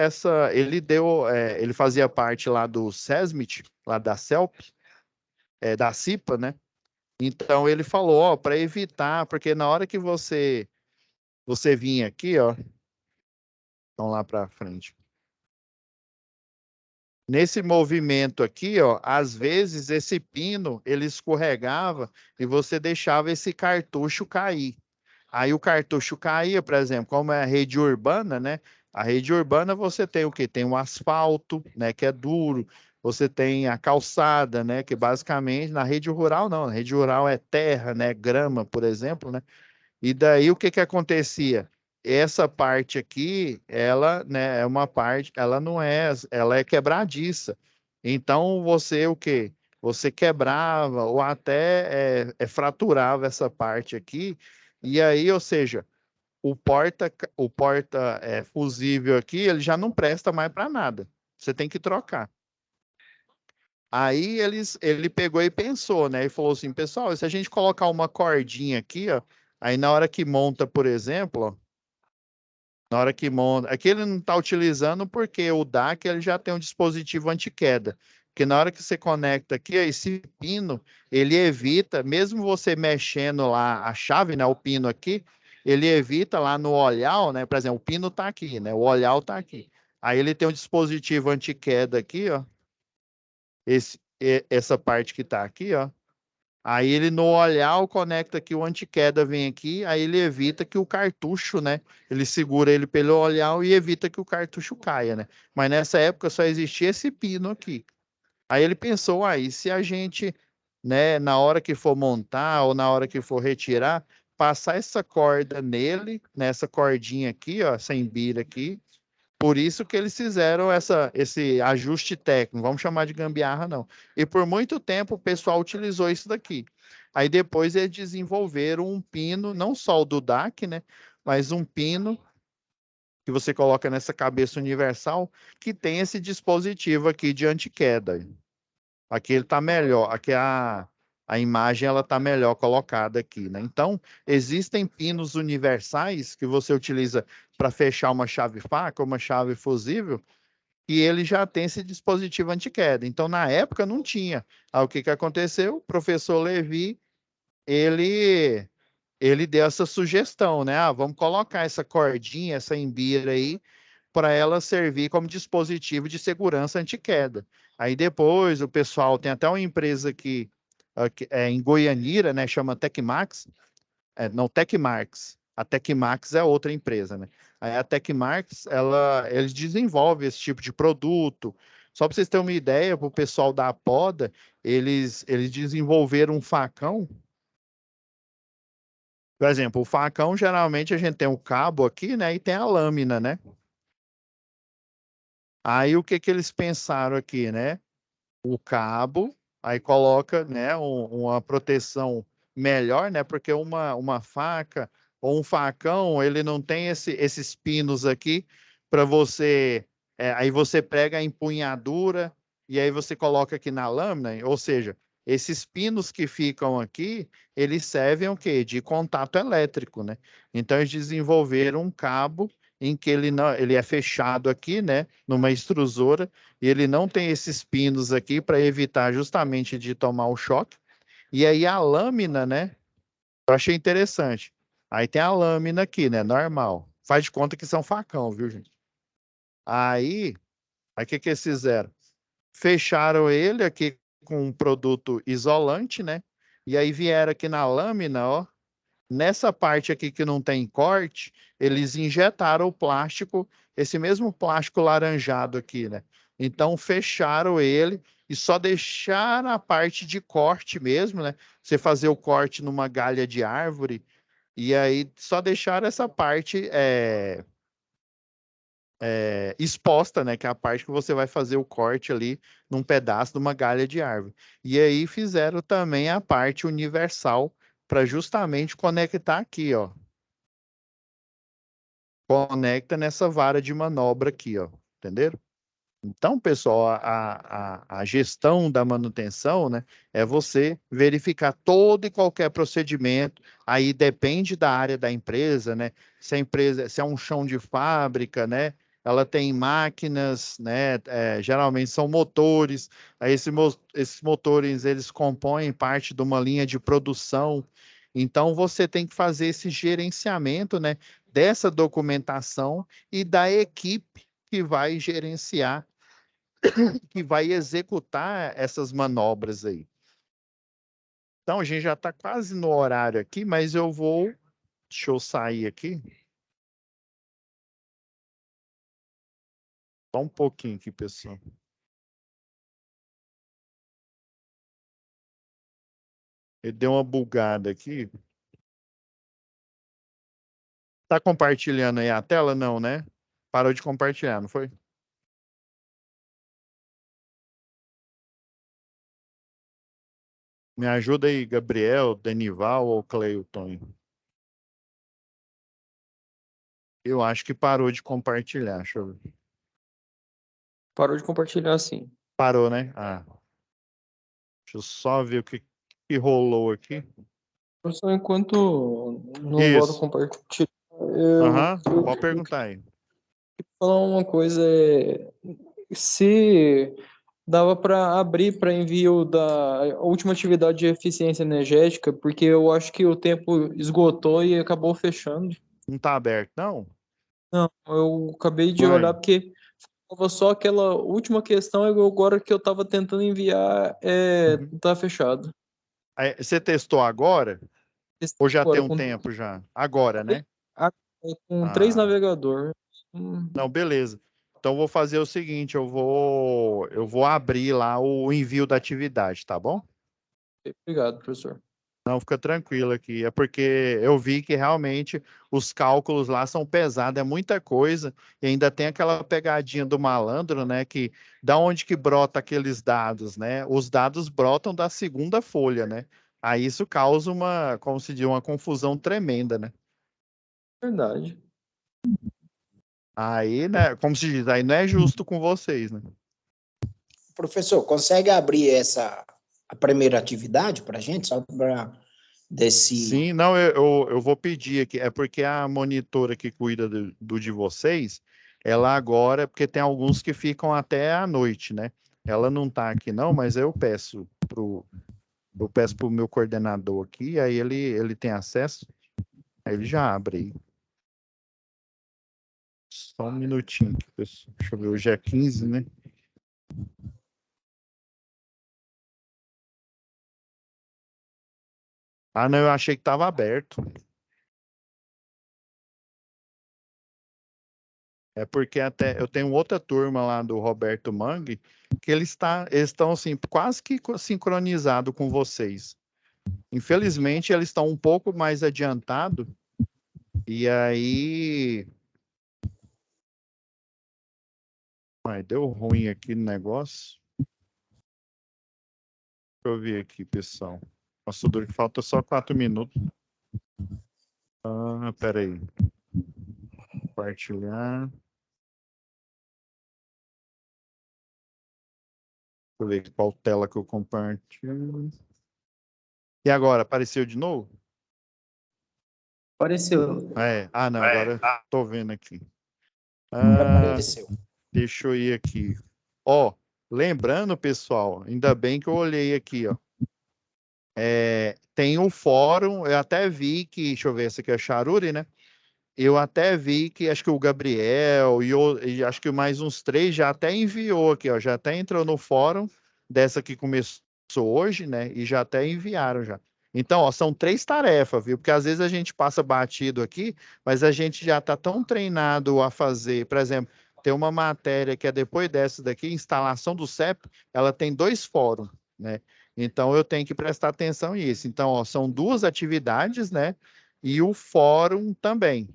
ele fazia parte lá do SESMIT, lá da CELP, da CIPA, né? Então ele falou, ó, para evitar, porque na hora que você vinha aqui, ó, vamos lá para frente. Nesse movimento aqui, ó, às vezes esse pino ele escorregava e você deixava esse cartucho cair. Aí o cartucho caía, por exemplo, como é a rede urbana, né? A rede urbana você tem o quê? Tem o asfalto, né, que é duro. Você tem a calçada, né, que basicamente na rede rural não, na rede rural é terra, né, grama, por exemplo, né? E daí o que que acontecia? Essa parte aqui, ela, né, é uma parte, ela não é, ela é quebradiça. Então você o quê? Você quebrava ou até fraturava essa parte aqui. E aí, ou seja, o porta fusível aqui, ele já não presta mais para nada. Você tem que trocar. Aí ele pegou e pensou, né? E falou assim, pessoal, e se a gente colocar uma cordinha aqui, ó, aí na hora que monta, por exemplo, ó, na hora que monta, aqui ele não está utilizando porque o DAC ele já tem um dispositivo anti-queda, que na hora que você conecta aqui, ó, esse pino, ele evita, mesmo você mexendo lá a chave, né, o pino aqui, ele evita lá no olhar, né? Por exemplo, o pino está aqui, né? O olhar está aqui. Aí ele tem um dispositivo anti-queda aqui, ó, essa parte que está aqui, ó. Aí ele no olhar conecta que o anti-queda vem aqui, aí ele evita que o cartucho, né? Ele segura ele pelo olhar e evita que o cartucho caia, né? Mas nessa época só existia esse pino aqui. Aí ele pensou, aí se a gente, né, na hora que for montar ou na hora que for retirar, passar essa corda nele, nessa cordinha aqui, ó, essa embira aqui, por isso que eles fizeram esse ajuste técnico, vamos chamar de gambiarra, não. E por muito tempo o pessoal utilizou isso daqui. Aí depois eles desenvolveram um pino, não só o do DAC, né? Mas um pino que você coloca nessa cabeça universal, que tem esse dispositivo aqui de anti-queda. Aqui ele está melhor, aqui a imagem ela está melhor colocada aqui, né? Então, existem pinos universais que você utiliza para fechar uma chave faca, uma chave fusível, e ele já tem esse dispositivo anti-queda. Então, na época, não tinha. Aí, o que que aconteceu? O professor Levi, ele, ele deu essa sugestão, né? Ah, vamos colocar essa cordinha, essa embira aí, para ela servir como dispositivo de segurança anti-queda. Aí depois o pessoal tem até uma empresa aqui em Goianira, né? Chama Tecmax, não, Tecmarx. A Tecmax é outra empresa, né? Aí a Tecmarx, eles desenvolvem esse tipo de produto. Só para vocês terem uma ideia, para o pessoal da poda, eles desenvolveram um facão. Por exemplo, o facão, geralmente a gente tem o cabo aqui, né? E tem a lâmina, né? Aí o que que eles pensaram aqui, né? O cabo, aí coloca, né, uma proteção melhor, né? Porque uma faca ou um facão, ele não tem esses pinos aqui para você. Aí você prega a empunhadura e aí você coloca aqui na lâmina, ou seja, esses pinos que ficam aqui, eles servem o quê? De contato elétrico, né? Então eles desenvolveram um cabo em que ele não, ele é fechado aqui, né, numa extrusora e ele não tem esses pinos aqui para evitar justamente de tomar o choque. E aí a lâmina, né? Eu achei interessante. Aí tem a lâmina aqui, né? Normal. Faz de conta que são facão, viu, gente? Aí, aí o que que eles fizeram? Fecharam ele aqui com um produto isolante, né? E aí vieram aqui na lâmina, ó. Nessa parte aqui que não tem corte, eles injetaram o plástico, esse mesmo plástico laranjado aqui, né? Então fecharam ele e só deixaram a parte de corte mesmo, né? Você fazer o corte numa galha de árvore e aí só deixaram essa parte exposta, né? Que é a parte que você vai fazer o corte ali num pedaço de uma galha de árvore. E aí fizeram também a parte universal para justamente conectar aqui, ó. Conecta nessa vara de manobra aqui, ó. Entenderam? Então, pessoal, a gestão da manutenção, né, é você verificar todo e qualquer procedimento. Aí depende da área da empresa, né? Se a empresa, se é um chão de fábrica, né? Ela tem máquinas, né? Geralmente são motores. Aí esses motores eles compõem parte de uma linha de produção. Então você tem que fazer esse gerenciamento, né? Dessa documentação e da equipe que vai gerenciar, que vai executar essas manobras aí. Então, a gente já está quase no horário aqui, mas eu vou. Deixa eu sair aqui. Só um pouquinho aqui, pessoal. Ele deu uma bugada aqui. Tá compartilhando aí a tela? Não, né? Parou de compartilhar, não foi? Me ajuda aí, Gabriel, Denival ou Cleuton? Eu acho que parou de compartilhar. Deixa eu ver. Parou de compartilhar, sim. Parou, né? Ah, deixa eu só ver o que rolou aqui. Professor, enquanto não volta a Isso. compartilhar, Aham. eu Pode queria perguntar aí. falar uma coisa. Se dava para abrir para envio da última atividade de eficiência energética, porque eu acho que o tempo esgotou e acabou fechando. Não tá aberto, não? Não, eu acabei de Uai. olhar porque tava só aquela última questão e agora que eu estava tentando enviar Uhum. tá fechado. Aí, você testou agora? Ou já tem Agora um com, tempo já? Agora, né? com três Ah, navegadores. não, beleza. Então vou fazer o seguinte, eu vou abrir lá o envio da atividade, tá bom? Obrigado, professor. Não, fica tranquilo aqui. É porque eu vi que realmente os cálculos lá são pesados, é muita coisa, e ainda tem aquela pegadinha do malandro, né? Que da onde que brota aqueles dados, né? Os dados brotam da segunda folha, né? Aí isso causa uma, como se diz, uma confusão tremenda, né? Verdade. Aí, né, como se diz, aí não é justo com vocês, né? Professor, consegue abrir a primeira atividade para a gente, só para desse... Sim, não, eu vou pedir aqui, é porque a monitora que cuida do de vocês, ela agora, porque tem alguns que ficam até à noite, né? Ela não está aqui não, mas eu peço pro meu coordenador aqui, aí ele tem acesso, aí ele já abre aí. Só um minutinho aqui, pessoal. Deixa eu ver, hoje é 15, né? Ah, não, eu achei que estava aberto. É porque até eu tenho outra turma lá do Roberto Mangue, que eles estão assim, quase que sincronizados com vocês. Infelizmente, eles estão um pouco mais adiantados, e aí. Ai, deu ruim aqui no negócio. Deixa eu ver aqui, pessoal. Nossa, duro que falta só 4 minutos. Ah, peraí. Compartilhar. Deixa eu ver qual tela que eu compartilho. E agora, apareceu de novo? Apareceu. Ah, não, agora tô vendo aqui. Ah, Apareceu. deixa eu ir aqui. Ó, lembrando, pessoal, ainda bem que eu olhei aqui, ó. Tem um fórum, eu até vi que, deixa eu ver, essa aqui é a Charuri, né? Eu até vi que acho que o Gabriel e acho que mais uns 3 já até enviou aqui, ó, já até entrou no fórum dessa que começou hoje, né? E já até enviaram já. Então, ó, são 3 tarefas, viu? Porque às vezes a gente passa batido aqui, mas a gente já está tão treinado a fazer, por exemplo, tem uma matéria que é depois dessa daqui, instalação do CEP, ela tem 2 fóruns, né? Então eu tenho que prestar atenção nisso. Então, ó, são 2 atividades, né? E o fórum também.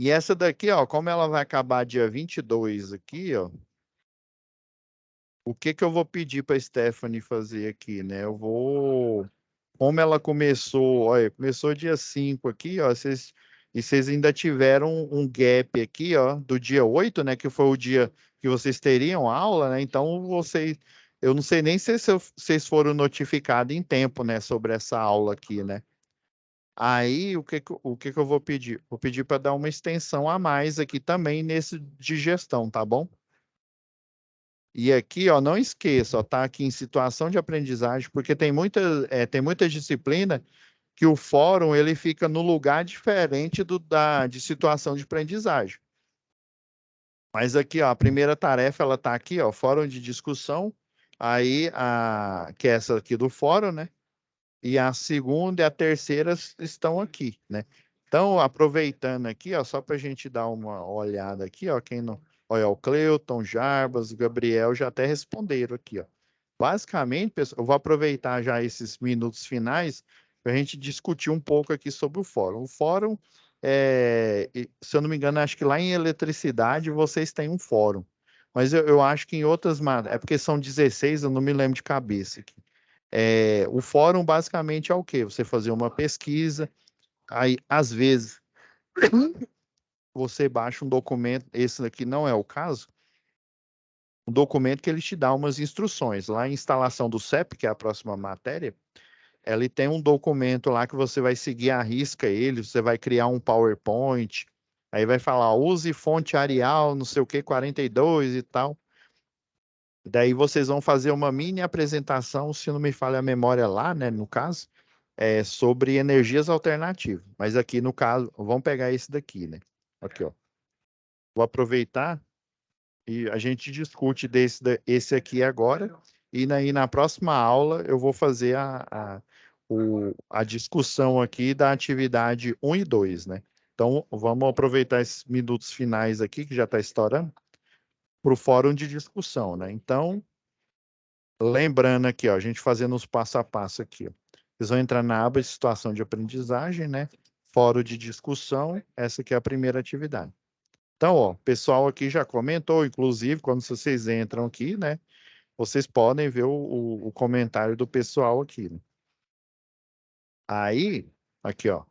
E essa daqui, ó, como ela vai acabar dia 22 aqui, ó, o que que eu vou pedir para Stephanie fazer aqui, né? Como ela começou, olha, começou dia 5 aqui, ó, e vocês ainda tiveram um gap aqui, ó, do dia 8, né, que foi o dia que vocês teriam aula, né? Então, eu não sei nem se vocês foram notificados em tempo, né, sobre essa aula aqui, né? Aí, o que que eu vou pedir? Vou pedir para dar uma extensão a mais aqui também nesse de gestão, tá bom? E aqui, ó, não esqueça, ó, tá aqui em situação de aprendizagem, porque tem muita disciplina que o fórum ele fica no lugar diferente de situação de aprendizagem. Mas aqui, ó, a primeira tarefa ela tá aqui, ó, fórum de discussão, aí que é essa aqui do fórum, né? E a segunda e a terceira estão aqui, né? Então, aproveitando aqui, ó, só para a gente dar uma olhada aqui, ó, quem não, olha, o Cleuton, Jarbas, o Gabriel já até responderam aqui, ó. Basicamente, pessoal, eu vou aproveitar já esses minutos finais para a gente discutir um pouco aqui sobre o fórum. O fórum, se eu não me engano, acho que lá em eletricidade vocês têm um fórum, mas eu acho que em outras, é porque são 16, eu não me lembro de cabeça aqui. O fórum basicamente é o quê? Você fazer uma pesquisa, aí às vezes você baixa um documento, esse aqui não é o caso, um documento que ele te dá umas instruções. Lá em instalação do CEP, que é a próxima matéria, ele tem um documento lá que você vai seguir à risca ele, você vai criar um PowerPoint, aí vai falar, use fonte Arial, não sei o que, 42 e tal. Daí vocês vão fazer uma mini apresentação, se não me falha a memória lá, né, no caso, sobre energias alternativas. Mas aqui no caso, vamos pegar esse daqui, né? Aqui, ó. Vou aproveitar e a gente discute esse aqui agora. E na próxima aula eu vou fazer a discussão aqui da atividade 1 e 2, né? Então, vamos aproveitar esses minutos finais aqui, que já está estourando, para o fórum de discussão, né? Então, lembrando aqui, ó, a gente fazendo os passo a passo aqui, ó. Vocês vão entrar na aba de situação de aprendizagem, né? Fórum de discussão, essa aqui é a primeira atividade. Então, ó, o pessoal aqui já comentou, inclusive, quando vocês entram aqui, né? Vocês podem ver o comentário do pessoal aqui, né? Aí, aqui, ó,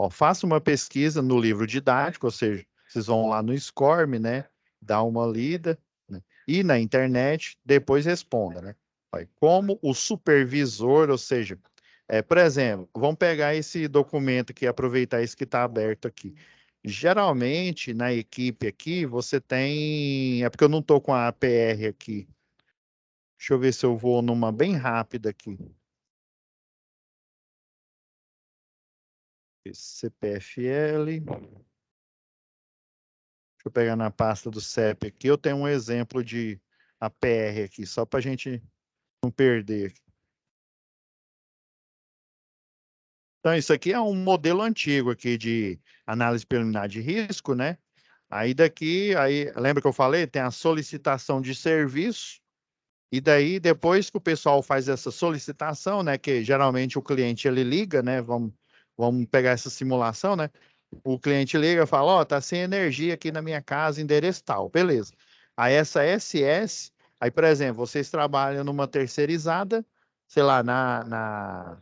faça uma pesquisa no livro didático, ou seja, vocês vão lá no SCORM, né? Dá uma lida, né? E na internet, depois responda, né? Aí, como o supervisor, ou seja, por exemplo, vamos pegar esse documento aqui, aproveitar esse que está aberto aqui. Geralmente, na equipe aqui, você tem... É porque eu não estou com a APR aqui. Deixa eu ver se eu vou numa bem rápida aqui. CPFL. Deixa eu pegar na pasta do CEP aqui. Eu tenho um exemplo de APR aqui, só para a gente não perder. Então, isso aqui é um modelo antigo aqui de análise preliminar de risco, né? Aí lembra que eu falei? Tem a solicitação de serviço, e daí depois que o pessoal faz essa solicitação, né? Que geralmente o cliente ele liga, né? Vamos pegar essa simulação, né? O cliente liga e fala, ó, tá sem energia aqui na minha casa, endereço tal, beleza. Aí essa SS, aí, por exemplo, vocês trabalham numa terceirizada, sei lá, na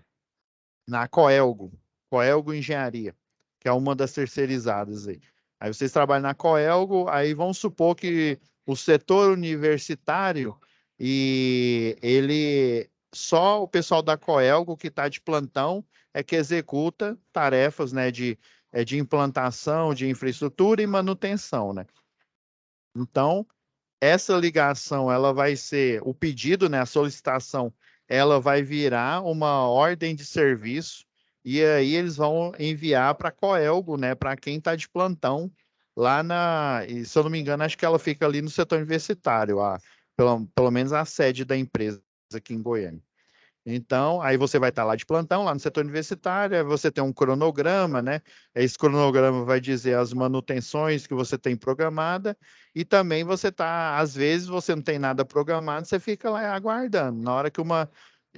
Coelgo Engenharia, que é uma das terceirizadas aí. Aí vocês trabalham na Coelgo, aí vamos supor que o setor universitário e ele só o pessoal da Coelgo que está de plantão é que executa tarefas, né, de implantação de infraestrutura e manutenção, né? Então, essa ligação, ela vai ser o pedido, né, a solicitação, ela vai virar uma ordem de serviço e aí eles vão enviar para a Coelgo, né, para quem está de plantão lá e, se eu não me engano, acho que ela fica ali no setor universitário, pelo menos a sede da empresa aqui em Goiânia. Então, aí você vai estar lá de plantão, lá no setor universitário, aí você tem um cronograma, né? Esse cronograma vai dizer as manutenções que você tem programada e também você está, às vezes, você não tem nada programado, você fica lá aguardando. Na hora que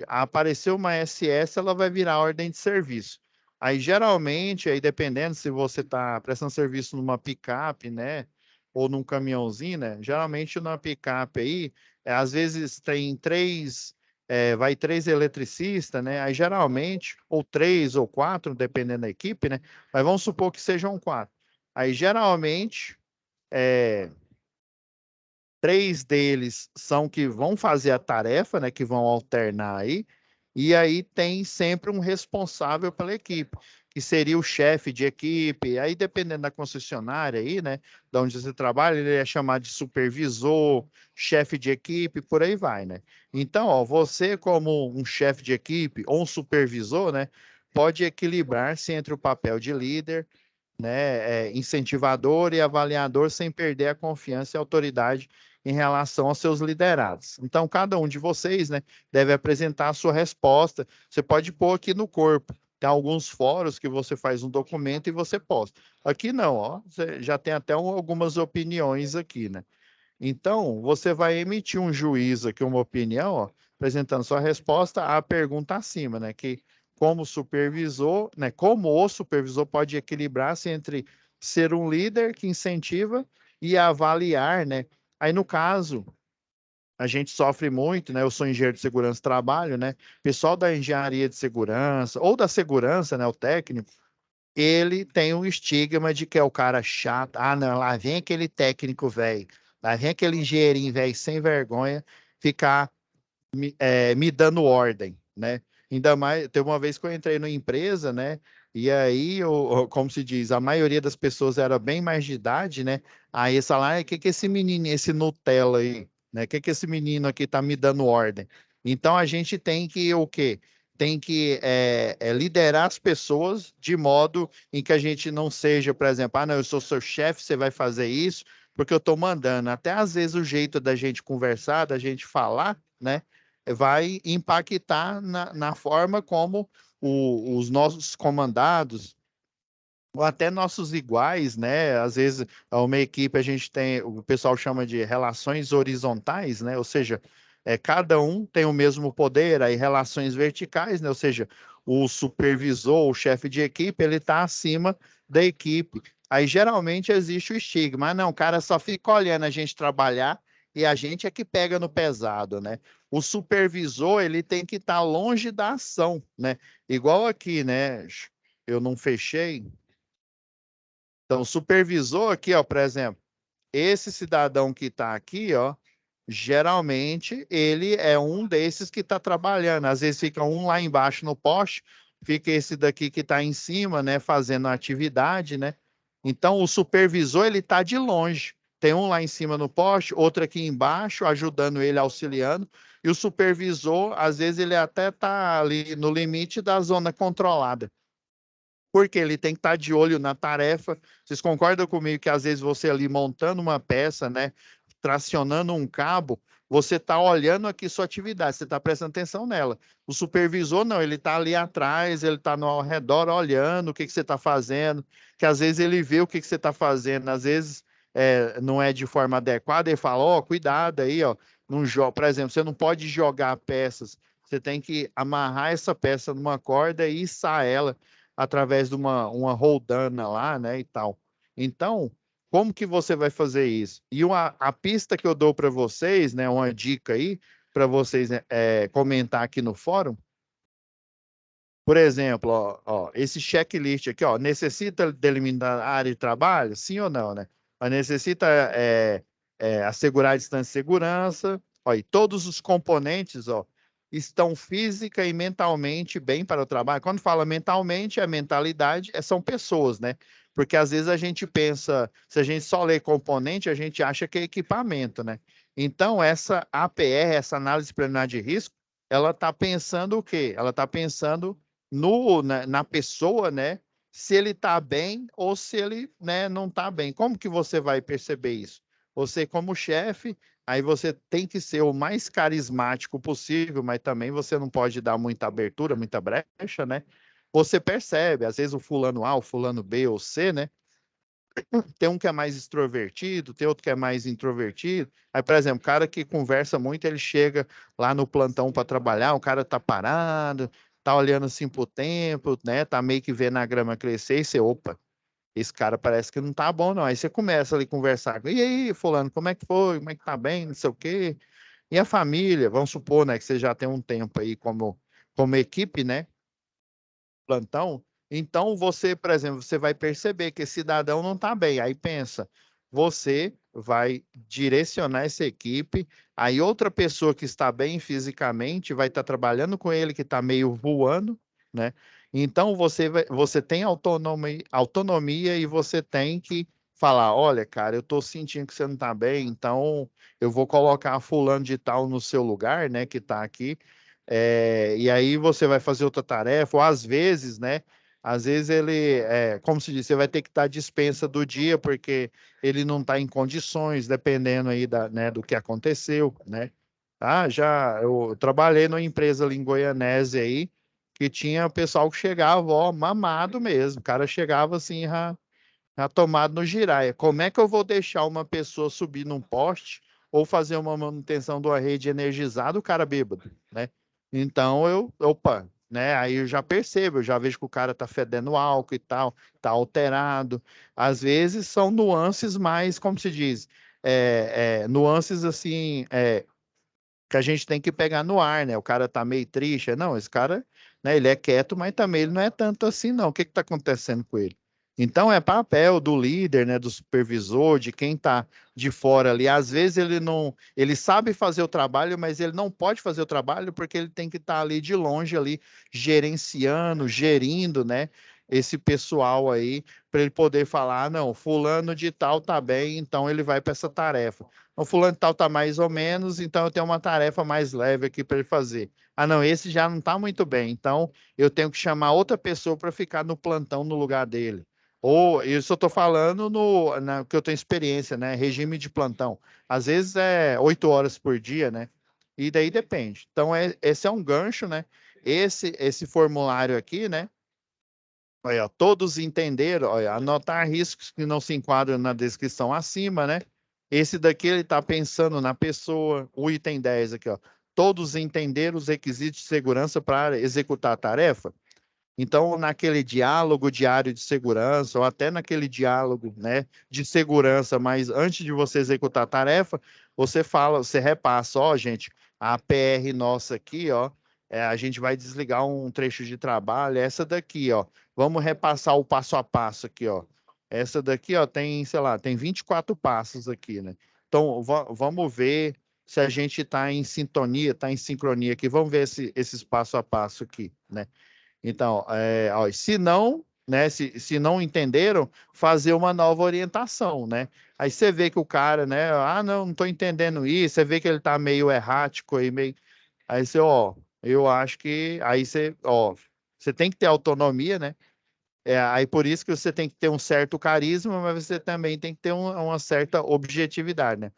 aparecer uma SS, ela vai virar ordem de serviço. Aí, geralmente, aí dependendo se você está prestando serviço numa picape, né? Ou num caminhãozinho, né? Geralmente, numa picape aí, às vezes tem vai três eletricistas, né? Aí geralmente, ou três ou quatro, dependendo da equipe, né? Mas vamos supor que sejam quatro. Aí geralmente, três deles são que vão fazer a tarefa, né? Que vão alternar aí. E aí tem sempre um responsável pela equipe, que seria o chefe de equipe. Aí, dependendo da concessionária aí, né? De onde você trabalha, ele é chamado de supervisor, chefe de equipe, por aí vai, né? Então, ó, você como um chefe de equipe ou um supervisor, né? Pode equilibrar-se entre o papel de líder, né, incentivador e avaliador sem perder a confiança e autoridade em relação aos seus liderados. Então, cada um de vocês, né, deve apresentar a sua resposta. Você pode pôr aqui no corpo. Tem alguns fóruns que você faz um documento e você posta. Aqui não, ó, você já tem até algumas opiniões aqui, né? Então, você vai emitir um juízo aqui, uma opinião, ó, apresentando sua resposta à pergunta acima, né? Que como supervisor, né? Como o supervisor pode equilibrar-se entre ser um líder que incentiva e avaliar, né? Aí, no caso, a gente sofre muito, né? Eu sou engenheiro de segurança do trabalho, né? Pessoal da engenharia de segurança ou da segurança, né? O técnico, ele tem um estigma de que é o cara chato. Ah, não, lá vem aquele técnico velho, lá vem aquele engenheirinho velho sem vergonha ficar me dando ordem, né? Ainda mais, teve uma vez que eu entrei numa empresa, né? E aí, como se diz, a maioria das pessoas era bem mais de idade, né? Aí esse lá, o que que esse menino, esse Nutella aí, né? O que que esse menino aqui tá me dando ordem? Então a gente tem que o quê? Tem que liderar as pessoas de modo em que a gente não seja, por exemplo, ah, não, eu sou seu chefe, você vai fazer isso, porque eu estou mandando. Até às vezes o jeito da gente conversar, da gente falar, né? Vai impactar na forma como os nossos comandados, ou até nossos iguais, né? Às vezes, uma equipe a gente tem, o pessoal chama de relações horizontais, né? Ou seja, cada um tem o mesmo poder, aí relações verticais, né? Ou seja, o supervisor, o chefe de equipe, ele está acima da equipe. Aí geralmente existe o estigma, não, o cara só fica olhando a gente trabalhar e a gente é que pega no pesado, né? O supervisor, ele tem que estar longe da ação, né? Igual aqui, né? Eu não fechei. Então, o supervisor aqui, ó, por exemplo, esse cidadão que está aqui, ó, geralmente ele é um desses que está trabalhando. Às vezes fica um lá embaixo no poste, fica esse daqui que está em cima, né, fazendo a atividade, né? Então, o supervisor, ele está de longe. Tem um lá em cima no poste, outro aqui embaixo, ajudando ele, auxiliando. E o supervisor, às vezes, ele até está ali no limite da zona controlada. Porque ele tem que estar de olho na tarefa. Vocês concordam comigo que, às vezes, você ali montando uma peça, né, tracionando um cabo, você está olhando aqui sua atividade, você está prestando atenção nela. O supervisor, não, ele está ali atrás, ele está ao redor olhando o que você está fazendo, que às vezes ele vê o que você está fazendo, às vezes não é de forma adequada, ele fala, ó, cuidado aí, ó, não joga, por exemplo, você não pode jogar peças, você tem que amarrar essa peça numa corda e içar ela através de uma roldana lá, né, e tal. Então, como que você vai fazer isso? E a pista que eu dou para vocês, né, uma dica aí, para vocês comentar aqui no fórum, por exemplo, esse checklist aqui, ó, necessita delimitar a área de trabalho? Sim ou não, né? Mas necessita assegurar a distância de segurança, ó, e todos os componentes, ó, estão física e mentalmente bem para o trabalho. Quando fala mentalmente, a mentalidade são pessoas, né? Porque às vezes a gente pensa, se a gente só lê componente, a gente acha que é equipamento, né? Então, essa APR, essa análise preliminar de risco, ela está pensando o quê? Ela está pensando na pessoa, né? Se ele está bem ou se ele, né, não está bem. Como que você vai perceber isso? Você, como chefe, aí você tem que ser o mais carismático possível, mas também você não pode dar muita abertura, muita brecha, né? Você percebe, às vezes o fulano A, o fulano B ou C, né? Tem um que é mais extrovertido, tem outro que é mais introvertido. Aí, por exemplo, o cara que conversa muito, ele chega lá no plantão para trabalhar, o cara tá parado, tá olhando assim pro tempo, né? Tá meio que vendo a grama crescer e você, opa, esse cara parece que não tá bom, não. Aí você começa ali a conversar. E aí, fulano, como é que foi? Como é que tá bem? Não sei o quê. E a família, vamos supor, né, que você já tem um tempo aí como equipe, né? Plantão, então você, por exemplo, você vai perceber que esse cidadão não está bem. Aí pensa, você vai direcionar essa equipe, aí outra pessoa que está bem fisicamente vai estar trabalhando com ele, que está meio voando, né? Então você tem autonomia e você tem que falar, olha, cara, eu estou sentindo que você não está bem, então eu vou colocar fulano de tal no seu lugar, né, que está aqui, e aí você vai fazer outra tarefa, ou às vezes, né? Às vezes ele, como se diz, você vai ter que estar dispensa do dia, porque ele não está em condições, dependendo aí né, do que aconteceu, né? Eu trabalhei numa empresa ali em Goianésia aí, que tinha pessoal que chegava, ó, mamado mesmo, o cara chegava assim, já tomado no giraia. Como é que eu vou deixar uma pessoa subir num poste ou fazer uma manutenção de uma rede energizada, o cara bêbado, né? Então opa, né? Aí eu já percebo, eu já vejo que o cara tá fedendo álcool e tal, tá alterado. Às vezes são nuances mais, como se diz, nuances assim, que a gente tem que pegar no ar, né? O cara tá meio triste. Não, esse cara, né, ele é quieto, mas também ele não é tanto assim, não. O que que tá acontecendo com ele? Então é papel do líder, né, do supervisor, de quem tá de fora ali. Às vezes ele não, ele sabe fazer o trabalho, mas ele não pode fazer o trabalho porque ele tem que estar ali de longe ali gerenciando, gerindo, né, esse pessoal aí para ele poder falar, não, fulano de tal tá bem, então ele vai para essa tarefa. O fulano de tal tá mais ou menos, então eu tenho uma tarefa mais leve aqui para ele fazer. Ah, não, esse já não está muito bem, então eu tenho que chamar outra pessoa para ficar no plantão no lugar dele. Ou isso eu estou falando que eu tenho experiência, né? Regime de plantão. Às vezes é 8 horas por dia, né? E daí depende. Então, esse é um gancho, né? Esse formulário aqui, né? Olha, todos entenderam, olha, anotar riscos que não se enquadram na descrição acima, né? Esse daqui ele está pensando na pessoa, o item 10 aqui, ó. Todos entenderam os requisitos de segurança para executar a tarefa? Então, naquele diálogo diário de segurança, ou até naquele diálogo, né, de segurança, mas antes de você executar a tarefa, você fala, você repassa, ó, gente, a PR nossa aqui, ó, a gente vai desligar um trecho de trabalho, essa daqui, ó, vamos repassar o passo a passo aqui, ó. Essa daqui, ó, tem, sei lá, tem 24 passos aqui, né? Então, vamos ver se a gente está em sintonia, está em sincronia aqui, vamos ver esses passo a passo aqui, né? Então, ó, se não, né? Se não entenderam, fazer uma nova orientação, né? Aí você vê que o cara, né? Não estou entendendo isso. Você vê que ele tá meio errático aí, meio. Aí você, eu acho que aí você tem que ter autonomia, né? Aí por isso que você tem que ter um certo carisma, mas você também tem que ter uma certa objetividade, né?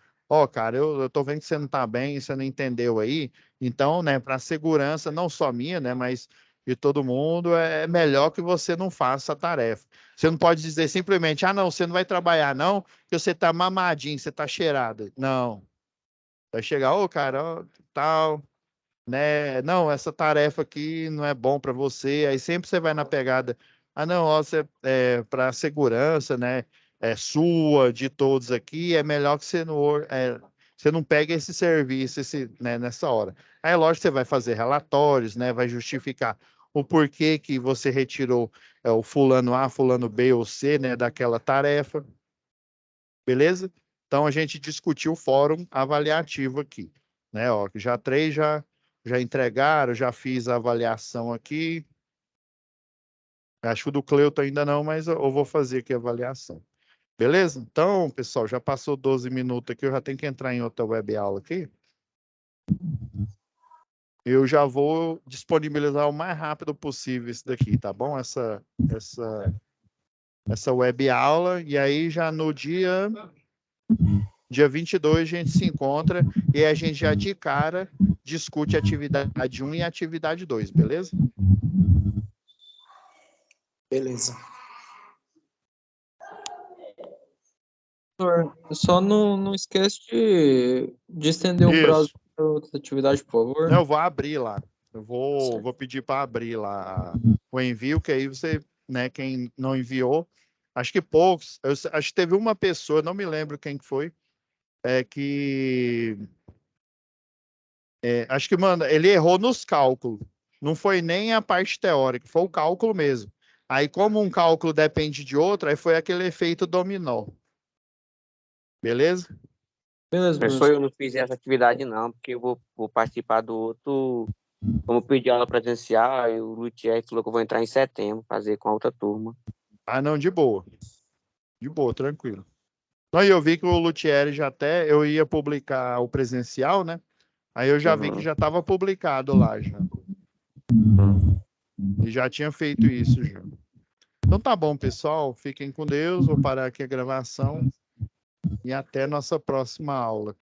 Cara, eu tô vendo que você não tá bem, você não entendeu aí. Então, né, para segurança, não só minha, né, mas de todo mundo, é melhor que você não faça a tarefa. Você não pode dizer simplesmente, não, você não vai trabalhar, não, porque você tá mamadinho, você tá cheirado. Não. Vai chegar, cara, tal, né? Não, essa tarefa aqui não é bom para você. Aí sempre você vai na pegada. Não, você para segurança, né? É sua, de todos aqui. É melhor que você não pegue esse serviço, né, nessa hora. Aí, lógico, você vai fazer relatórios, né? Vai justificar o porquê que você retirou o fulano A, fulano B ou C, né? Daquela tarefa, beleza? Então a gente discutiu o fórum avaliativo aqui, né? Que já três já entregaram, já fiz a avaliação aqui. Acho que o do Cleuto ainda não, mas eu vou fazer aqui a avaliação. Beleza? Então, pessoal, já passou 12 minutos aqui, eu já tenho que entrar em outra web aula aqui. Eu já vou disponibilizar o mais rápido possível isso daqui, tá bom? Essa web aula, e aí já no dia 22 a gente se encontra e a gente já de cara discute atividade 1 e atividade 2, beleza? Beleza. Só não esquece de estender o prazo Isso. para outra atividade, por favor. Não, eu vou abrir lá. Eu Certo. vou pedir para abrir lá o envio, que aí você, né, quem não enviou, acho que poucos, acho que teve uma pessoa, não me lembro quem que foi, acho que, mano, ele errou nos cálculos. Não foi nem a parte teórica, foi o cálculo mesmo. Aí, como um cálculo depende de outro, aí foi aquele efeito dominó. Beleza? Beleza, Professor, professor. eu não fiz essa atividade não, porque eu vou participar do outro, como eu pedi aula presencial, e o Luthier falou que eu vou entrar em setembro, fazer com a outra turma. Não, de boa. De boa, tranquilo. Não, e eu vi que o Luthieri eu ia publicar o presencial, né? Aí eu já vi que já estava publicado lá já. E já tinha feito isso já. Então tá bom, pessoal. Fiquem com Deus. Vou parar aqui a gravação. E até nossa próxima aula.